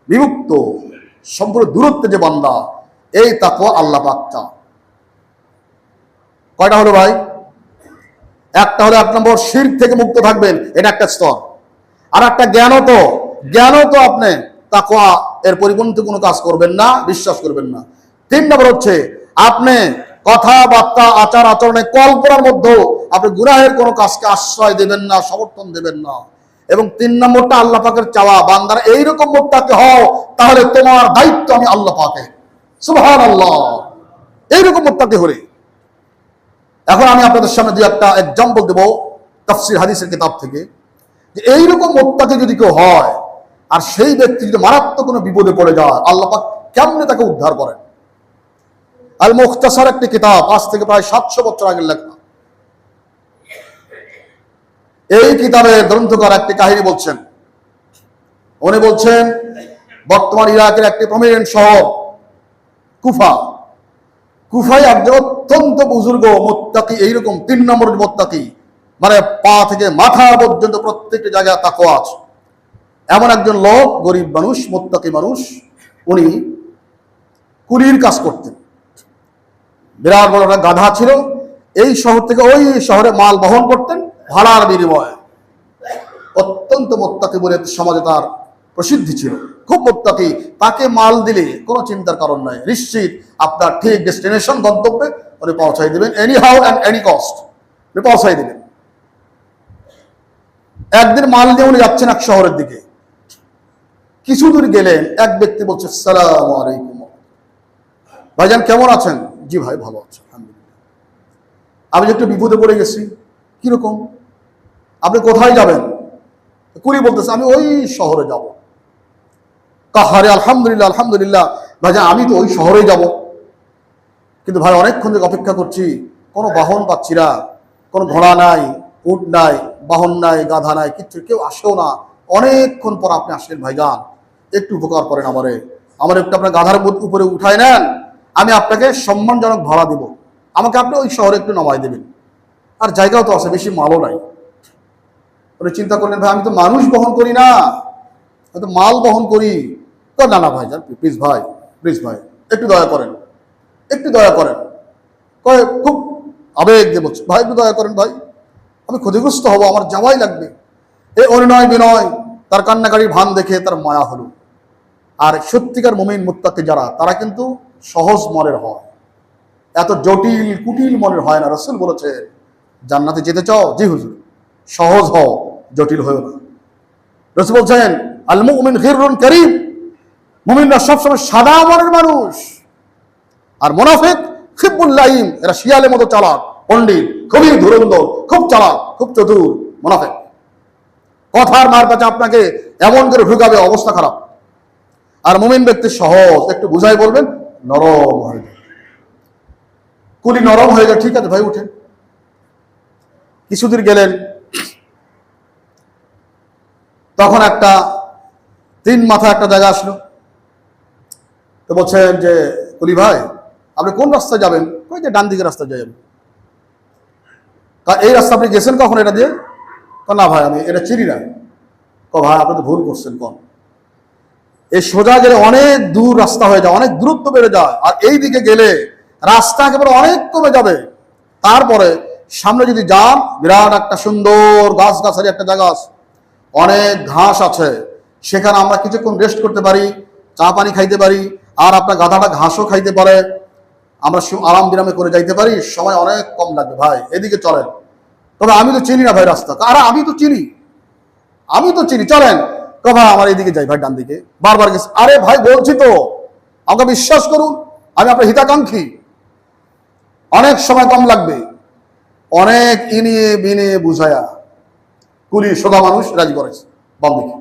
বিমুক্ত, সম্পূর্ণ দূরত্বে যে বান্দা, এই তাকওয়া আল্লাহ পাক চান। কয়টা হলো ভাই? একটা হলো 1 নম্বর শিরক থেকে মুক্ত থাকবেন, এটা একটা স্তর। আর একটা জ্ঞানও তো আপনি তাকওয়া এর পরিপন্থী কোনো কাজ করবেন না, বিশ্বাস করবেন না। 3 নম্বর হচ্ছে আপনি কথাবার্তা, আচার আচরণে, কল্পনার মধ্যেও আপনি গুনাহের কোনো কাজকে আশ্রয় দেবেন না, সমর্থন দেবেন না। এবং 3 নম্বরটা আল্লাহ পাকের চাওয়া, বান্দারা এইরকম মুত্তাকি হও, তাহলে তোমার দায়িত্ব আমি আল্লাহ পাকের। সুবহানাল্লাহ, এইরকম মুত্তাকি হলে। এখন আমি আপনাদের সামনে দুই একটা এক্সাম্পল দেব তাফসীর হাদিসের কিতাব থেকে, যে এইরকম মুত্তাকি যদি কেউ হয় আর সেই ব্যক্তি যদি মারাত্মক কোনো বিপদে পড়ে যায়, আল্লাহ পাক কেমনে তাকে উদ্ধার করেন। আল মুখতাসার একটি কিতাব, আজ থেকে প্রায় 700 বছর আগের লেখা। এই কিতাবের গ্রন্থকার একটি কাহিনী বলছেন। উনি বলছেন বর্তমান ইরাকের একটি প্রমিনেন্ট শহর কুফায় একজন অত্যন্ত বুজুর্গ মুত্তাকি, এইরকম 3 নম্বরের মুত্তাকি, মানে পা থেকে মাথা পর্যন্ত প্রত্যেকটি জায়গায় তাকওয়া আছে, এমন একজন লোক, গরিব মানুষ, মুত্তাকি মানুষ। উনি কুলির কাজ করতেন, বিরাট বড় একটা গাধা ছিল, এই শহর থেকে ওই শহরে মাল বহন করতেন ভাড়ার বিনিময়ে। অত্যন্ত মুত্তাকি বলে সমাজে তার প্রসিদ্ধি ছিল, খুব মুত্তাকি। তাকে মাল দিলে কোনো চিন্তার কারণ নাই, নিশ্চিত আপনার ঠিক ডেস্টিনেশন গন্তব্যে উনি পৌঁছাই দেবেন, any how and any cost উনি পৌঁছাই দেবেন। একদিন মাল দিয়ে উনি যাচ্ছেন এক শহরের দিকে, কিছু দূর গেলেন, এক ব্যক্তি বলছে আসসালামু আলাইকুম, ভাইজান কেমন আছেন? জি ভাই ভালো আছি আলহামদুলিল্লাহ। আমি একটু বিপদে পড়ে গেছি। কিরকম? আপনি কোথায় যাবেন? কুলি বলতেছে আমি ওই শহরে যাব। কাহারে আলহামদুলিল্লাহ আলহামদুলিল্লাহ, ভাইজান আমি তো ওই শহরে যাব, কিন্তু ভাই অনেকক্ষণ থেকে অপেক্ষা করছি, কোনো বাহন পাচ্ছি না, কোনো ঘোড়া নাই, উট নাই, বাহন নাই, গাধা নাই, কিচ্ছু, কেউ আসেও না। অনেকক্ষণ পর আপনি আসলেন, ভাইজান একটু উপকার করেন আমারে, আমার একটু আপনার গাধার উপরে উঠায় নেন, আমি আপনাকে সম্মানজনক ভাড়া দিব, আমাকে আপনি ওই শহরে একটু নামাই দেবেন, আর জায়গাও তো আছে, বেশি মালও নাই। ওরা চিন্তা করলেন ভাই আমি তো মানুষ বহন করি না, আমি তো মাল বহন করি। তো না না ভাইজান প্লিজ ভাই, প্লিজ ভাই একটু দয়া করেন, একটু দয়া করেন। কয় খুব আবেগ দিয়ে বলছে ভাই একটু দয়া করেন ভাই, আমি ক্ষতিগ্রস্ত হব, আমার যাওয়াই লাগবে। এই অনুনয় বিনয়, তার কান্নাকারির ভান দেখে তার মায়া হলো। আর সত্যিকার মুমিন মুত্তাকি যারা, তারা কিন্তু সহজ মনের হয়, এত জটিল কুটিল মনের হয় না। রাসূল বলেছে জান্নাতে যেতে চাও? জি হুজুর। সহজ হও, জটিল হয়েও না। রাসূল বলছেন আল মুমিন গিররুন কারীম, মুমিনরা সবসময় সাদা মনের মানুষ। আর মুনাফিক খিব্বুল লাইম, এরা শিয়ালের মতো চালাক, পণ্ডিত, খুবই ধুরন্ধর, খুব চালাক, খুব চতুর মুনাফিক। কথার মার কাছে আপনাকে এমন করে ঢুকাবে, অবস্থা খারাপ। আর মুমিন ব্যক্তি সহজ, একটু বুঝাই বলবেন, নরম হয়ে যায়। কুলি নরম হয়ে যায়, ঠিক আছে ভাই উঠেন। কিছুদূর গেলেন, তখন একটা তিন মাথা একটা জায়গা আসলো। তো বলছেন যে কুলি ভাই আপনি কোন রাস্তায় যাবেন? কই যে ডান দিকের রাস্তায় যাই আমি। এই রাস্তা আপনি গেছেন কখন এটা দিয়ে? না ভাই আমি এটা চিনি না। ভাই আপনি তো ভুল করছেন। কোন এই সোজা গেলে অনেক দূর রাস্তা হয়ে যায়, অনেক দূরত্ব বেড়ে যায়, আর এই দিকে গেলে রাস্তা একেবারে অনেক কমে যাবে। তারপরে সামনে যদি যান, বিরাট একটা সুন্দর গাছ গাছালি একটা জায়গা আছে, অনেক ঘাস আছে, সেখানে আমরা কিছুক্ষণ রেস্ট করতে পারি, চা পানি খাইতে পারি, আর আপনার গাধাটা ঘাসও খাইতে পারে, আমরা আরাম বিরামে করে যাইতে পারি, সময় অনেক কম লাগবে। ভাই এদিকে চলেন। তবে আমি তো চিনি না ভাই রাস্তা। আরে আমি তো চিনি, আমি তো চিনি, চলেন। ভাই আমার এইদিকে যাই ভাই, ডান দিকে বারবার গেছি। আরে ভাই বলছি তো, আমাকে বিশ্বাস করুন, আমি আপনার হিতাকাঙ্ক্ষী, অনেক সময় কম লাগবে। অনেক ইনিয়ে বিনিয়ে বুঝায়া কুলি সোজা মানুষ রাজি করেছে। বাম দিকে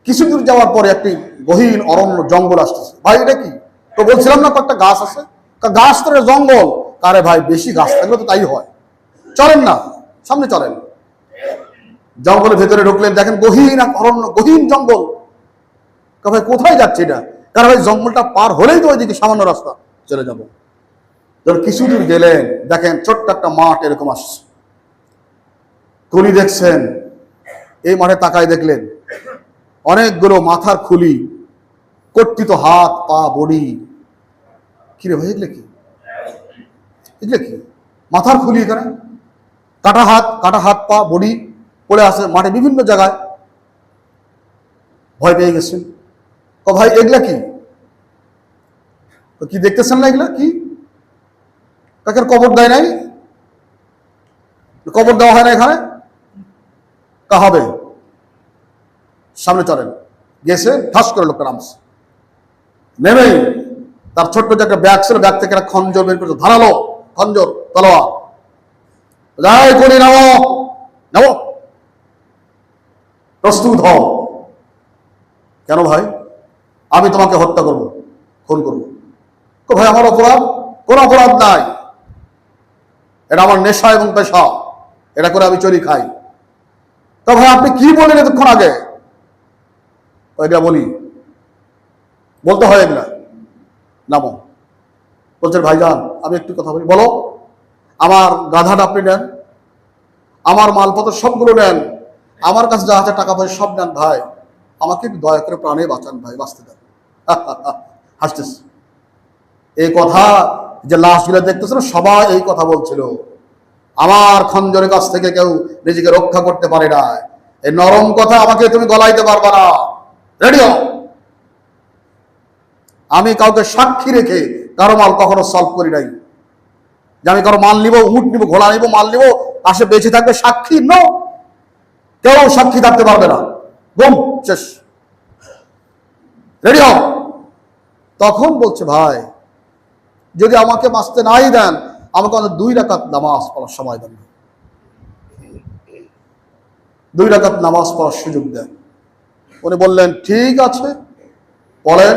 কিছু দূর যাওয়ার পরে একটি গহীন অরণ্য জঙ্গল আসতেছে। ভাই এটা কি? তো বলছিলাম না কয়েকটা গাছ আছে, গাছ তো জঙ্গল। আরে ভাই বেশি গাছ থাকলে তো তাই হয়, চলেন না সামনে চলেন। জঙ্গলের ভেতরে ঢুকলেন, দেখেন গহীন এক অরণ্য, গহীন জঙ্গল। ভাই কোথায় যাচ্ছে এটা? কারণ ভাই জঙ্গলটা পার হলেই তো ওইদিকে সামান্য রাস্তা, চলে যাবো। যখন কিছু দূর গেলেন, দেখেন ছোট্ট একটা মাঠ এরকম আসছে। কুলি দেখছেন, এই মাঠে তাকায় দেখলেন অনেকগুলো মাথার খুলি, কর্তিত হাত পা বডি। কিরে ভাই এগুলো কি? এগুলো কি? মাথার খুলি, এখানে কাটা হাত পা বডি পড়ে আছে মাঠে বিভিন্ন জায়গায়। ভয় পেয়ে গেছেন। ভাই এগুলা কি? কি দেখতেছেন না এগুলা কি? তাকে কবর দেয় নাই? কবর দেওয়া হয় না এখানে? তা হবে, সামনে চলেন। গেছে, ঠাস করে লোকটা নামছে, নেমে তার ছোট্ট যে একটা ব্যাগ ছিল, ব্যাগ থেকে একটা খঞ্জর বের করছে, ধারালো খঞ্জর, তলোয়ার। যাই করি, নামো নামো, প্রস্তুত হও। কেন ভাই? আমি তোমাকে হত্যা করব, খুন করবো। ভাই আমার অপরাধ? কোন অপরাধ নাই, এটা আমার নেশা এবং পেশা, এটা করে আমি চুরি খাই। তো ভাই আপনি কি বললেন এতক্ষণ আগে? এটা বলি, বলতে হয় এগুলা। নামো। বলছেন ভাইজান আমি একটু কথা বলি। বলো। আমার গাধাটা আপনি নেন, আমার মালপত্র সবগুলো নেন, আমার কাছে যা আছে টাকা পয়সা সব নেন ভাই, আমাকে একটু দয়া করে প্রাণে বাঁচান ভাই, বাঁচতে দেন। হাসতেছে। এই কথা যে লাশগুলো দেখতেছিল সবাই এই কথা বলছিল। আমার খঞ্জরের কাছ থেকে কেউ নিজেকে রক্ষা করতে পারে না। এই নরম কথা আমাকে তুমি গলাইতে পারবা না। রেডি হও। আমি কাউকে সাক্ষী রেখে কারো মাল কখনো সলভ করি নাই, যে আমি কারো মাল নিব, উট নিব, ঘোড়া নিব, মাল নিব, আসে বেঁচে থাকবে সাক্ষী। নো, কেউ সাক্ষী থাকতে পারবে না। বুম, শেষ। রেডি হও। তখন বলছে, ভাই যদি আমাকে বাঁচতে নাই দেন, আমাকে অন্তত 2 রাকাত নামাজ পড়ার সময় দেন, 2 রাকাত নামাজ পড়ার সুযোগ দেন। উনি বললেন, ঠিক আছে পড়েন,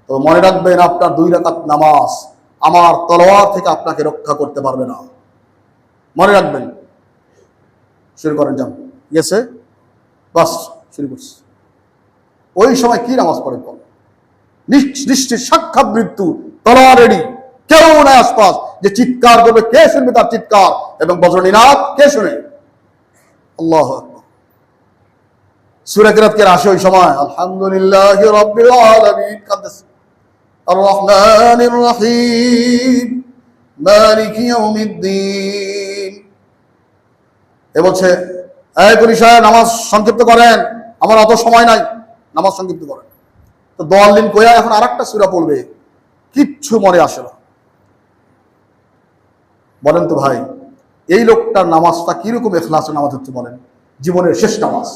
তো মনে রাখবেন আপনার 2 রাকাত নামাজ আমার তলোয়ার থেকে আপনাকে রক্ষা করতে পারবে না। মনে রাখবেন। শুরু করেন, যান। গেছে, বাস শুরু করছে। ওই সময় কি নামাজ পড়ে? নিশ্চিত সাক্ষাৎ মৃত্যু, তলোয়ার রেডি, কেউ নাই আশপাশ যে চিৎকার করবে। কে শুনবে তার চিৎকার এবং বজ্রনীনাদ? কে শুনে? আল্লাহু আকবার। সূরা কিরাতের আসে ওই সময়, আলহামদুলিল্লাহি রাব্বিল আলামিন, কাঁদতেছে, আর রহমানির রহিম, মালিকি ইয়াউমিদ্দিন। এ বলছে, এই পুলিশ সাহেব নামাজ সংক্ষিপ্ত করেন, আমার অত সময় নাই, নামাজ সংক্ষিপ্ত করেন। তো দোয়াল্লিন কইয়া এখন আরেকটা সূরা পড়বে, কিচ্ছু মনে আসে না। বলেন তো ভাই, এই লোকটার নামাজটা কিরকম ইখলাসের নামাজ হচ্ছে বলেন? জীবনের শেষ নামাজ,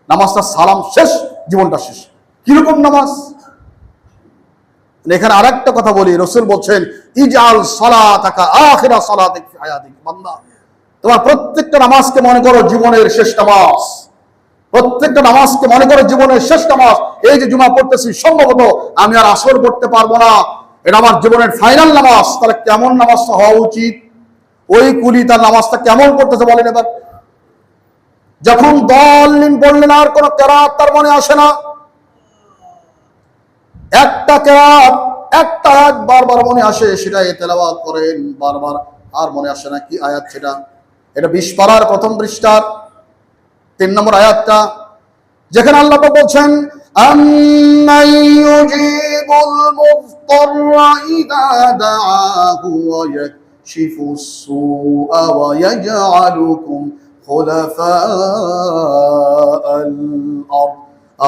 নামাজটা সালাম শেষ, জীবনটা শেষ। কিরকম নামাজ? এখানে আরেকটা কথা বলি, রাসূল বলছেন, ইজআল সালাতাকা আখিরা সালাতিক ফি হায়াতিক। বান্দা, তোমার প্রত্যেকটা নামাজকে মনে করো জীবনের শেষ নামাজ। প্রত্যেকটা নামাজকে মনে করো জীবনের শেষ নামাজ। এই যে জুমা পড়তেছি, সম্ভবত আমি আর আসর পড়তে পারবো না, এটা আমার জীবনের ফাইনাল নামাজ। তাহলে কেমন নামাজটা হওয়া উচিত? ওই কুলি তার নামাজটা কেমন পড়তেছে বলেন এবার? যখন দলিন পড়লেন আর কোন কেরাত তার মনে আসে না, একটা কেরাত, একটা আয়াত বারবার মনে আসে, সেটা তেলাওয়াত করেন বারবার, আর মনে আসে না কি আয়াত সেটা। এটা 20 পারার প্রথম পৃষ্ঠার 3 নম্বর আয়াতটা, যেখানে আল্লাহ বলছেন, আম্মান ইউজিবুল মুফতাররা ইযা দাআহু ওয়া ইয়াকশিফুস সুআ ওয়া ইয়াজআলুকুম খুলাফাআল আরদ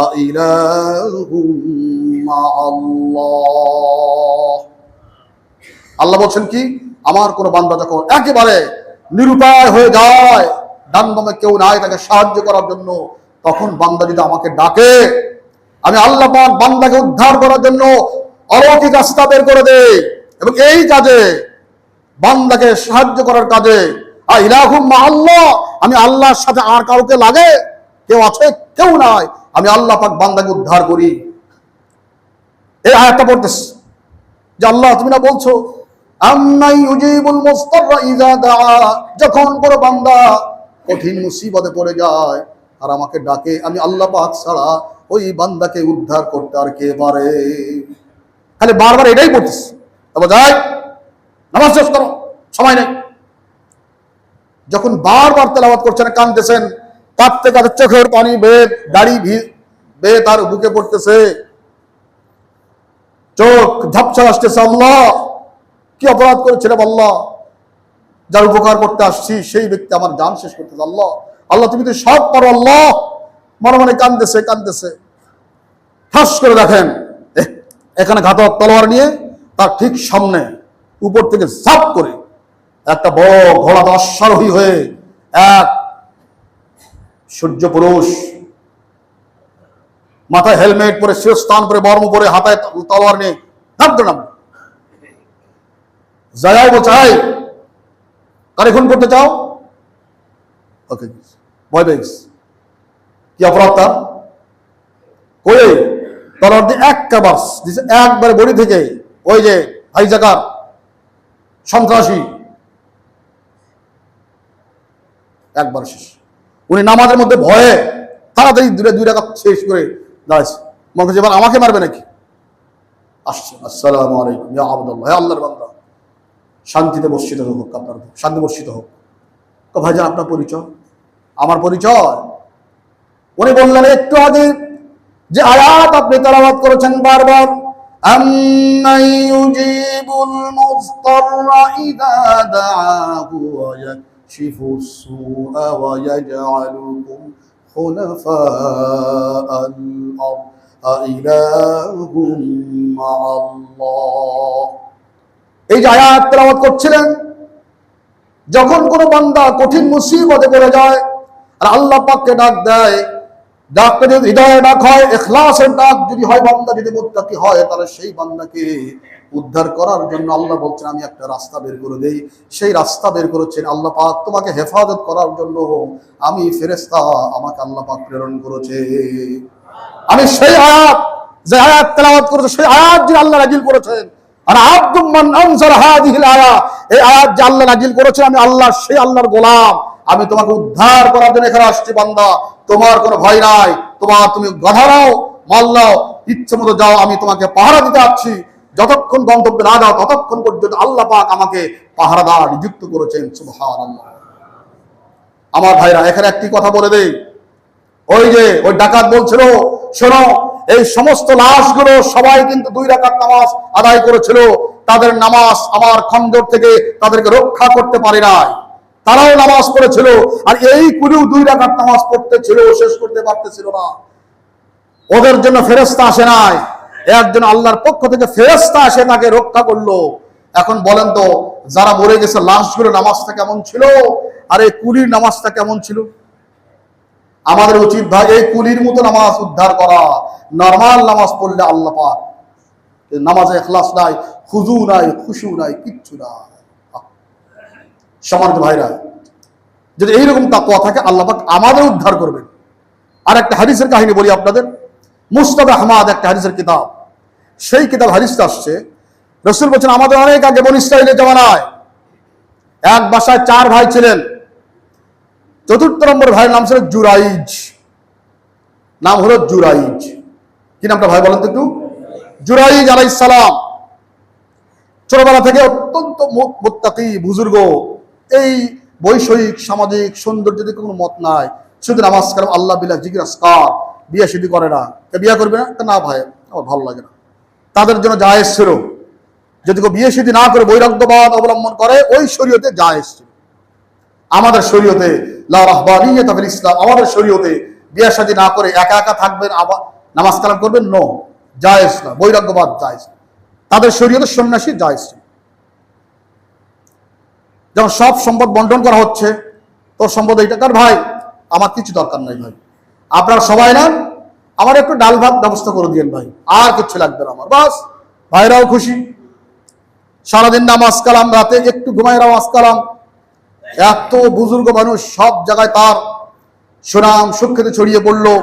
আইলাহুম মা'আল্লাহ। আল্লাহ বলছেন কি, আমার কোন বান্দা যখন একেবারে নিরুপায় হয়ে যায়, ডান বামে কেউ নাই তাকে সাহায্য করার জন্য, তখন বান্দা যদি আমাকে ডাকে, আমি আল্লাহ পাক বান্দাকে উদ্ধার করার জন্য অলৌকিক রাস্তা বের করে দেই। এবং এই কাজে, বান্দাকে সাহায্য করার কাজে, ইলাহুম মা'আল্লাহ, আমি আল্লাহর সাথে আর কাউকে লাগে? কেউ আছে? কেউ নাই। আমি আল্লাহ পাক বান্দাকে উদ্ধার করি। এই আয়াতটা পড়তেছি যে আল্লাহ তুমি না বলছো, আম্মান ইউজিবুল মুফতাররা ইযা দাআ, যখন কোনো বান্দা কঠিন মুসিবতে পড়ে যায় আর আমাকে ডাকে, আমি আল্লাহ পাক ছাড়া ওই বান্দাকে উদ্ধার করতে আর কে পারে? খালি বারবার এটাই বলতেছে। তবে যাই, নামাজ শেষ করো, সময় নেই। যখন বারবার তেলাওয়াত করছেন, কাঁদতেছেন, কাঁদতে কাঁদতে চোখের পানি বেয়ে, দাড়ি বেয়ে তার বুকে পড়তেছে, চোখ ঝাপসা আসতেছে। আল্লাহ, কি অপরাধ করেছিলাম আল্লাহ? যার উপকার করতে আসছি সেই ব্যক্তি আমার জান শেষ করতেছে। আল্লাহ, আল্লাহ তুমি তো সব পারো। আল্লাহ মনে মনে কাঁদতেছে কাঁদতেছে। ঠাস করে দেখেন, এখানে ঘাতক তলোয়ার নিয়ে তার ঠিক সামনে উপর থেকে ঝাপ করে একটা বড় ঘোড়া অশ্বারোহী হয়ে এক সূর্য পুরুষ, মাথায় হেলমেট পরে, শিরস্থান পরে, বর্ম পরে, হাতায় তলোয়ার নিয়ে নামতে নাম যাই চাই। কারে খুন করতে চাও? ওকে, ভয় পেয়ে গেছে। কি অপরাধ তার? করে তলোয়ার দিয়ে একবারে বডি থেকে, ওই যে হাইজাকার সন্ত্রাসী, একবার শেষ। উনি নামাজের মধ্যে ভয়ে তাড়াতাড়ি 2 রাকাত শেষ করে দাঁড়াইছে। মনে করছে এবার আমাকে মারবে নাকি। আসছে, আসসালামু আলাইকুম ইয়া আবদুল্লাহ, হে আল্লাহর বান্দা, শান্তিতে বর্ষিত হোক আপনার উপর, শান্তি বর্ষিত হোক। তো ভাইজান আপনার পরিচয়? আমার পরিচয়? উনি বললেন একটু আগে যে আয়াত আপনি তেলাওয়াত করেছেন বারবার, আম্মান ইউজিবুল মুফতাররা ইযা দাআহু ওয়া يكشف السوء ويجعلكم خلفاء الأرض أإله مع الله। এই যে আয়াত তেলাওয়াত করছিলেন, যখন কোনো বান্দা কঠিন মুসিবতে পড়ে যায় আর আল্লাহ পাককে ডাক দেয়, ডাকটা যদি হৃদয়ের ডাক হয়, ইখলাসের ডাক যদি হয়, বান্দা যদি মুত্তাকি হয়, তাহলে সেই বান্দাকে উদ্ধার করার জন্য আল্লাহ বলছেন আমি একটা রাস্তা বের করে দেই। সেই রাস্তা বের করেছেন আল্লাহ পাক, তোমাকে হেফাজত করার জন্য আমি ফেরেশতা আমাকে আল্লাহ পাক প্রেরণ করেছে। আমি সেই আয়াত, যে আয়াত তেলাওয়াত করেছে, সেই আয়াত যে আল্লাহ নাজিল করেছেন, আর আব্দুম মান আনজার হাযিহিল আয়া, এই আয়াত যে আল্লাহ নাজিল করেছেন, আমি আল্লাহ সেই আল্লাহর গোলাম, আমি তোমাকে উদ্ধার করার জন্য এখানে আসছি। বান্দা, তোমার কোনো ভয় নাই, তুমি গাধা নাও, মাল নাও, ইচ্ছে মতো যাও, আমি তোমাকে পাহারা দিতে আসছি। যতক্ষণ গন্তব্যে না যাও ততক্ষণ পর্যন্ত আল্লাহ পাক আমাকে পাহারাদার নিযুক্ত করেছেন। সুবহানাল্লাহ। আমার ভাইরা, এখানে একটি কথা বলে দেই, ওই যে ওই ডাকাত বলছিল, শোনো, এই সমস্ত লাশগুলো সবাই কিন্তু 2 রাকাত নামাজ আদায় করেছিল। তাদের নামাজ আমার খন্দক থেকে তাদেরকে রক্ষা করতে পারে নাই, তারাও নামাজ পড়েছিল, আর এই কুলিও 2 রাকাত নামাজ পড়তেছিল, শেষ করতে পারতেছিল না। ওদের জন্য ফেরেশতা আসে নাই, একজন আল্লাহর পক্ষ থেকে ফেরেশতা আসে তাকে রক্ষা করলো। এখন বলেন তো, যারা মরে গেছে লাশগুলো নামাজটা কেমন ছিল, আর এই কুলির নামাজটা কেমন ছিল? আমাদের উচিত ভাই এই কুলির মতো নামাজ উদ্ধার করা। নরমাল নামাজ পড়লে আল্লাহ পাক, নামাজে ইখলাস নাই, খুজু নাই, খুশু নাই, কিচ্ছু নাই। সম্মানিত ভাইরা, যদি এইরকম তাকওয়া থাকে আল্লাহ পাক আমাদের উদ্ধার করবেন। আর একটা হাদিসের কাহিনী বলি আপনাদের। মুসনাদ আহমদ একটা হাদিসের কিতাব, সেই কিতাব হাদিসটা আসছে, রাসূল বলেছেন আমাদের অনেক আগে বনী ইসরাঈলের জামানায় এক বাসায় 4 ভাই ছিলেন। 4র্থ নম্বর ভাইয়ের নাম ছিল জুরাইজ, নাম হলো জুরাইজ। কি নামটা ভাই বলেন তো একটু? জুরাইজ আলাইহিস সালাম ছোটবেলা থেকে অত্যন্ত মুত্তাকি বুজুর্গ, এই বৈষয়িক সামাজিক সৌন্দর্য দিকে কোনো মত নাই, শুধু নামাজ কালাম আল্লাহ বিল্লাহ জিকির আজকার, বিয়ে শাদী করে না। বিয়ে করবে না? না ভাই, আমার ভালো লাগে না। তাদের জন্য জায়েজ ছিল, যদি কেউ বিয়ে শাদী না করে বৈরাগ্যবাদ অবলম্বন করে, ওই শরীয়তে জায়েজ ছিল। আমাদের শরীয়তে লা রাহবানিয়াতা ফিল ইসলাম, আমাদের শরীয়তে বিয়ে শাদী না করে একা একা থাকবেন, আবার নামাজ কালাম করবেন, নো, জায়েজ না, বৈরাগ্যবাদ জায়েজ। তাদের শরীয়তে সন্ন্যাসী জায়েজ ছিল। যেমন সব সম্পদ বন্টন করা হচ্ছে, তোর সম্পদ এইটা কার ভাই, আমার কিছু দরকার নাই ভাই, আপনারা সবাই না, আমার একটু ডাল ভাত ব্যবস্থা করে দিয়েন ভাই, আর কিছু লাগবে না আমার, বাস। ভাইরাও খুশি, সারাদিন নামাজ কালাম, রাতে একটু ঘুমায় নামাজ কালাম। এত বুজুর্গ মানুষ, সব জায়গায় তার সুনাম সুখ্যাতি ছড়িয়ে পড়লো।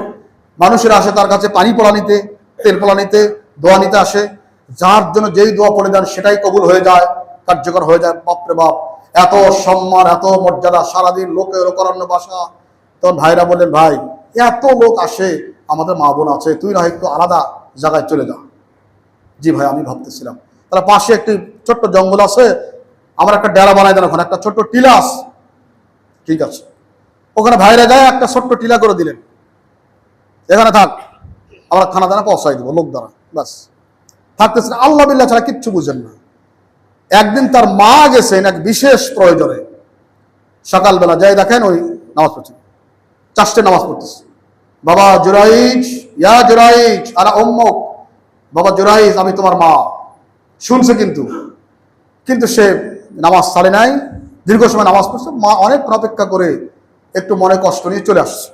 মানুষের আসে তার কাছে পানি পোলা নিতে, তেল পোলা নিতে, দোয়া নিতে আসে। যার জন্য যেই দোয়া পড়ে দেন সেটাই কবুল হয়ে যায়, কার্যকর হয়ে যায়। বাপরে বাপ, এত সম্মান, এত মর্যাদা, সারাদিন লোকের অরণ্য বাসা। তখন ভাইরা বললেন, ভাই এত লোক আসে, আমাদের মা বোন আছে, তুই না একটু আলাদা জায়গায় চলে যা। জি ভাই, আমি ভাবতেছিলাম, তাহলে পাশে একটি ছোট্ট জঙ্গল আছে, আমার একটা ডেরা বানাই দেন, ওখানে একটা ছোট্ট টিলা আছে। ঠিক আছে, ওখানে ভাইরা যায়, একটা ছোট্ট টিলা করে দিলেন, এখানে থাক, আমরা খানা দানা পৌঁছাই দেবো লোক দ্বারা, বাস। থাকতেছেন, আল্লাহ বিল্লাহ ছাড়া কিচ্ছু বুঝেন না। একদিন তার মা গেছেন এক বিশেষ প্রয়োজনে, সকালবেলা যাই দেখেন ওই নামাজ পড়ছে, 4টে নামাজ পড়তেছে। বাবা জুরাইজ, ইয়া জুরাইজ আনা উম্মুক, বাবা জুরাইজ আমি তোমার মা। শুনছে কিন্তু সে নামাজ ছাড়ে নাই, দীর্ঘ সময় নামাজ পড়ছে। মা অনেক অপেক্ষা করে একটু মনে কষ্ট নিয়ে চলে আসছে।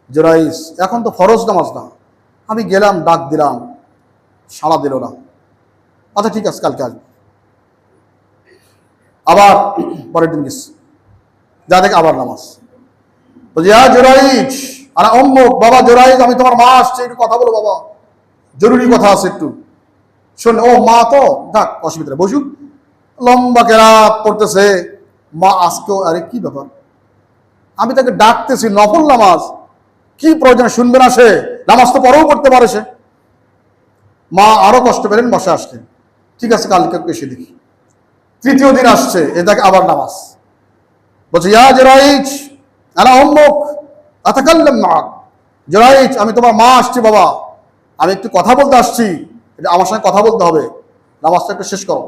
জুরাইজ, এখন তো ফরজ নামাজ না, আমি গেলাম, ডাক দিলাম, সাড়া দিল না। আচ্ছা ঠিক আছে, কালকে আসবো। আবার পরের দিন গেছে, যা দেখে আবার নামাজ। জুরাইজ আনা উম্মুক, বাবা জুরাইজ আমি তোমার মা আসছে, একটু কথা বলো বাবা, জরুরি কথা আছে একটু। শোন, ও মা তো, ডাক, অসুবিধা নেই, বসুক। লম্বা কেরাত পড়তেছে, মা আজকেও, আরে কি ব্যাপার, আমি তাকে ডাকতেছি, নফল নামাজ, কি প্রয়োজন শুনবে না সে? নামাজ তো পরেও পড়তে পারে সে। মা আরো কষ্ট পেলেন, বসে আসলেন। ঠিক আছে, কালকে এসে দেখি। 3য় দিন আসছে, এ দেখে আবার নামাজ। বলছে, ইয়া জুরাইজ আনা উম্মুক আতাকাল্লাম মাক, জুরাইজ আমি তোমার মা আসছি বাবা, আমি একটু কথা বলতে আসছি, আমার সঙ্গে কথা বলতে হবে, নামাজটা একটু শেষ করো।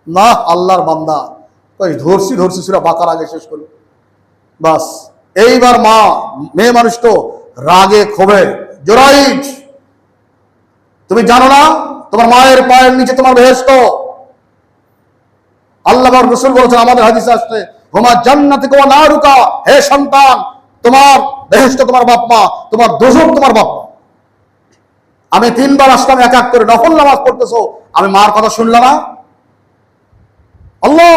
না, আল্লাহর বান্দা ধরছি ধরছি সূরা বাকারা আগে শেষ করি বাস। এইবার মা, মেয়ে মানুষ তো রাগে ক্ষোভে, জুরাইজ তুমি জানো না তোমার মায়ের পায়ের নিচে তোমার বেহেশত। আল্লাহ রাসূল বলেছেন, আমাদের হাদিসে আসছে, হুমা জান্নাতুকা ওয়া নারুকা, হে সন্তান তোমার বেহেশত তোমার বাপ মা, তোমার দোজখ তোমার বাপ মা। আমি 3 বার আসলাম এক এক করে, নফল নামাজ পড়তেছো, আমি মার কথা শুনলাম না? আল্লাহ,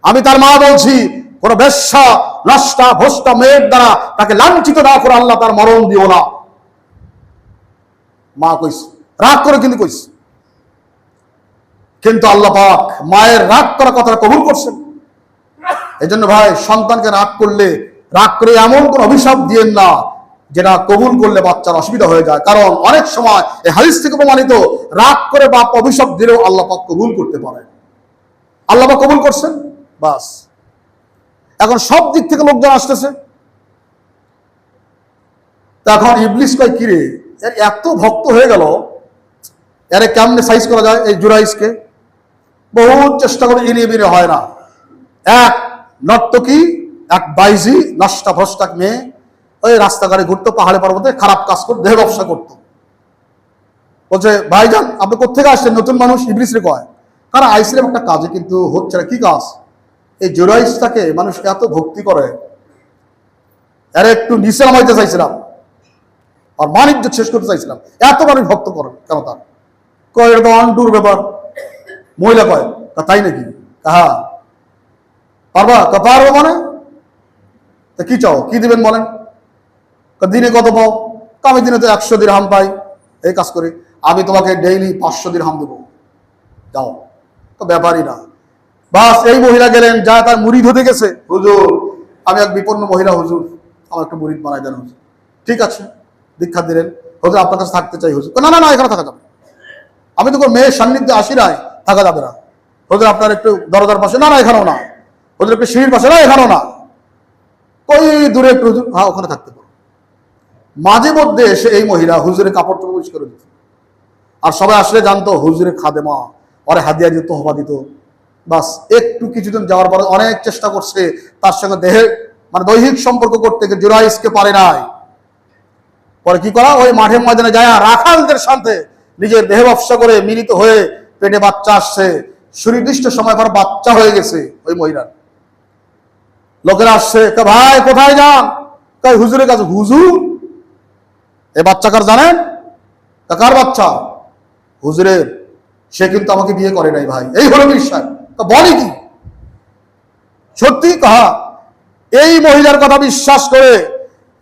আমি তার মা বলছি, কোন বেশ্যা নষ্টা ভ্রষ্টা মেয়ের দ্বারা তাকে লাঞ্ছিত না করে আল্লাহ তার মরণ দিও না। মা কইস, রাগ করে কিন্তু কইস, কিন্তু আল্লাহ পাক মায়ের রাগ করা কথা কবুল করছেন। এই জন্য ভাই, সন্তানকে রাগ করলে, রাগ করে এমন কোন অভিশাপ দিয়েন না যেটা কবুল করলে বাচ্চার অসুবিধা হয়ে যায়। কারণ অনেক সময় এই হাদিস থেকে প্রমাণিত, রাগ করে বাপ অভিশাপ দিলেও আল্লাহ পাক কবুল করতে পারে। আল্লাহ পাক কবুল করছেন, বাস। এখন সব দিক থেকে লোকজন আসতেছে, এখন ইবলিস কয়, কিরে এর এত ভক্ত হয়ে গেল, এরে কেমনে সাইজ করা যায় এই জুরাইজকে? বহুত চেষ্টা করে, ইনিয়ে বিনিয়ে হয় না। এক নর্তকী, এক বাইজি, নষ্টা ভ্রষ্টা মেয়ে, ওই রাস্তাঘাটে ঘুরতো, পাহাড়ে পর্বতে খারাপ কাজ করতো, দেহ ব্যবসা করতো। বলছে, ভাইজান আপনি কোথেকে আসছেন? নতুন মানুষ ইবলিস রে কয়, কারণ আইসিলাম একটা কাজে, কিন্তু হচ্ছে না। কি কাজ? এই জুরাইজটাকে মানুষ এত ভক্তি করে, এর একটু নিচে নামাইতে চাইছিলাম, আর বাণিজ্য শেষ করতে চাইছিলাম, এত মানুষ ভক্ত করে কেন তার? কয় এটা তো অন্টুর ব্যাপার। মহিলা কয়, তাই নাকি? হ্যাঁ, পারবা? পারবো মানে? তা কি চাও, কি দিবেন বলেন? দিনে কত পাও? আমি দিনে তো 100 দিরহাম পাই, এই কাজ করি, আমি তোমাকে ডেইলি 500 দিরহাম দেবো, যাও। তো ব্যাপারই না। বাস, এই মহিলা গেলেন, যা তার মুরিদ হতে গেছে, হুজুর আমি এক বিপন্ন মহিলা, হুজুর আমার একটা মুরিদ বানাই দেন হুজুর। ঠিক আছে, দীক্ষা দিলেন। হুজুর আপনার কাছে থাকতে চাই। হুজুর না না না, এখানে থাকা যাবে, আমি তো মেয়ের সান্নিধ্যে আসি নাই, থাকা যাবে না। হুজুর আপনার একটু দরজার পাশে, না না এখানেও না। হুজুর একটু সিঁড়ির পাশে, না এখানেও না, ওই দূরে একটু, হুজুর হ্যাঁ ওখানে থাকতে পারো। মাঝে মধ্যে এসে এই মহিলা হুজুরের কাপড় চোপড় পরিষ্কার করে দিত, আর সবাই আসলে জানতো হুজুরের খাদেমা, ওরে হাদিয়া দিত, তোহবা দিত। বাস, একটু কিছুদিন যাওয়ার পরে অনেক চেষ্টা করছে তার সঙ্গে দেহের মানে দৈহিক সম্পর্ক করতে, জুরাইজকে পারে নাই। পরে কি করা, ওই মাঠে ময়দানে যায় রাখালদের সাথে নিজের দেহ ব্যবসা করে মিলিত হয়ে পেটে বাচ্চা আসছে, সুনির্দিষ্ট সময় পর বাচ্চা হয়ে গেছে ওই মহিলার। লোকেরা আসছে, ভাই কোথায় যান? তাই হুজুরের কাছে। হুজুর এই বাচ্চা কার জানেন? কার বাচ্চা? হুজুরের। সে কিন্তু আমাকে বিয়ে করে নাই ভাই, এই হলো বিশ্বাস। বলে কি সত্যি? কাহা এই মহিলার কথা বিশ্বাস করে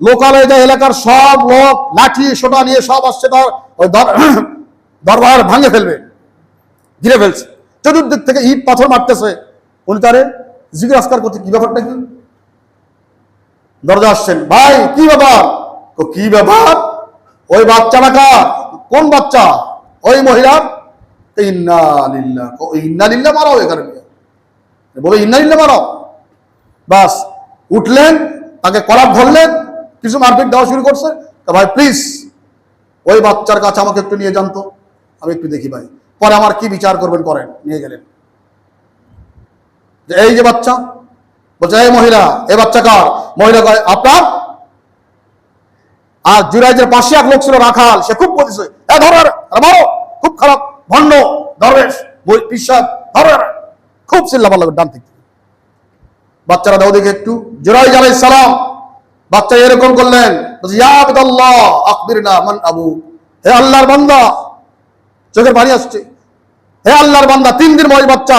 লোকালে যে এলাকার সব লোক লাঠি সোটা নিয়ে সব আসছে, তার ওই দরবার ভাঙে ফেলবে, ঘিরে ফেলছে, চতুর্দিক থেকে ইট পাথর মারতেছে। উনি তারে জিজ্ঞাসা করতে, কি ব্যাপারটা কি? দরজা আসছেন, ভাই কি ব্যাপার? কি ব্যাপার? ওই বাচ্চাটা কার? কোন বাচ্চা? ওই মহিলার। ইন্না লিল্লাহ, ইন্না লিল্লাহ মারাও, এখানে বলে ইন্না লিল্লাহ মারাও। বাস, উঠলেন, তাকে কলার ধরলেন, কিছু মারপিট দেওয়া শুরু করছে। ভাই প্লিজ ওই বাচ্চার কাছে আমাকে একটু নিয়ে যান তো, আমি একটু দেখি ভাই, পরে আমার কি বিচার করবেন করেন। নিয়ে গেলেন, যে এই যে বাচ্চা। বলছে, এই মহিলা, এই বাচ্চা কার? মহিলা কয়, আপনার। আর জুরাইজের পাশে এক লোক ছিল রাখাল, সে খুব বলছে, ধরো, খুব খারাপ ভণ্ড দরবেশ বিশ্বাস, ধরো, খুব চিল্লাপাল্লা ডান থেকে। বাচ্চারা দাও দেখে একটু। জুরাইজ আলাইহিস সালাম বাচ্চা এরকম করলেন, ইয়া আবদুল্লাহ আখবিরনা মান আবু, হে আল্লাহর বান্দা, চোখের পানি আসছে, হে আল্লাহর বান্দা, 3 দিন বয়স বাচ্চা,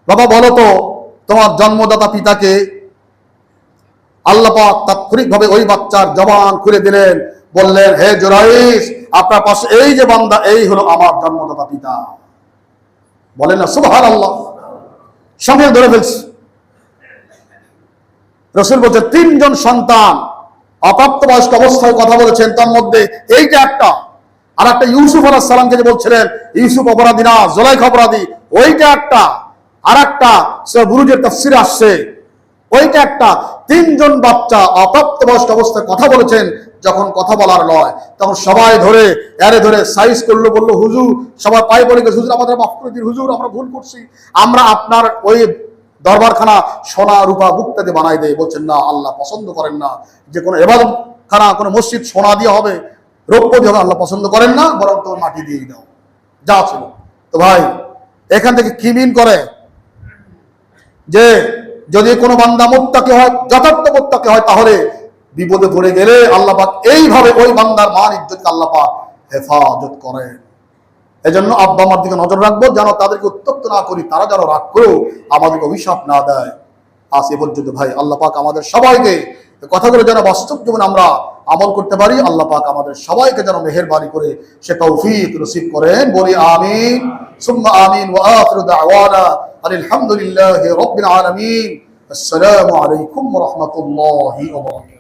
বাবা বলো তো তোমার জন্মদাতা পিতাকে? আল্লাহ পাক তাৎক্ষণিকভাবে ওই বাচ্চার জবান খুলে দিলেন, বললেন, হে জুরাইজ, আপনার পাশে এই যে বান্দা, এই হলো আমার জন্মদাতা পিতা। বলেন না সুবহানাল্লাহ। সঙ্গে ধরে ফেলছে। রাসূল বলছে, 3 জন সন্তান অপ্রাপ্তবয়স্ক অবস্থায় কথা বলেছেন, তার মধ্যে এইটা একটা। আর একটা ইউসুফ আলাইহিস সালামকে যে বলছিলেন ইউসুফ অপরাধী না, জুলাইখা অপরাধী, ওইটা একটা। আর একটা সূরা বুরুজের তাফসীরে আসছে, ওইটা একটা। 3 জন বাচ্চা অপ্রাপ্তবয়স্ক অবস্থায় কথা বলেছেন। যখন কথা বলার নয়, তখন সবাই ধরে ধরে সাইজ করলো, বললো, হুজুর, সবাই পায়ে পড়ে গেছে, হুজুর আমাদের মাফ করে দিন, হুজুর আমরা ভুল করছি, আমরা আপনার ওই দরবারখানা সোনা রূপা মুক্তা দিয়ে বানাই দেয়, বলছেন না, আল্লাহ পছন্দ করেন না যে কোনো ইবাদত খানা, কোনো মসজিদ সোনা দিয়ে হবে, রৌপ্য দিয়ে হবে, আল্লাহ পছন্দ করেন না, বরং তোমার মাটি দিয়ে দাও যা ছিল। তো ভাই এখান থেকে কি মিন করে যে যদি কোনো বান্দা মুত্তাকি হয়, যথার্থ মুত্তাকি হয়, তাহলে বিপদে পড়ে গেলে আল্লাহ পাক এইভাবে ওই বান্দার মান ইজ্জতকে আল্লাহ পাক হেফাজত করেন। এজন্য আব্বা আমার দিকে নজর রাখবো, যেন তাদেরকে উত্তপ্ত না করি, তারা যেন রাগ করেও আমাদেরকে অভিশাপ না দেয়। আজ এ পর্যন্ত ভাই। আল্লাহ পাক আমাদের সবাইকে কথাগুলো যেন বাস্তব জীবনে আমরা আমল করতে পারি। আল্লাহ পাক আমাদের সবাইকে যেন মেহেরবানি করে সে তৌফিক নসিব করেন। বলি আমিন সুম্মা আমিন। ওয়া আখিরু দাওয়ানা আলহামদুলিল্লাহি রাব্বিল আলামিন। আসসালামু আলাইকুম ওয়া রাহমাতুল্লাহি ওয়া বারাকাতুহু।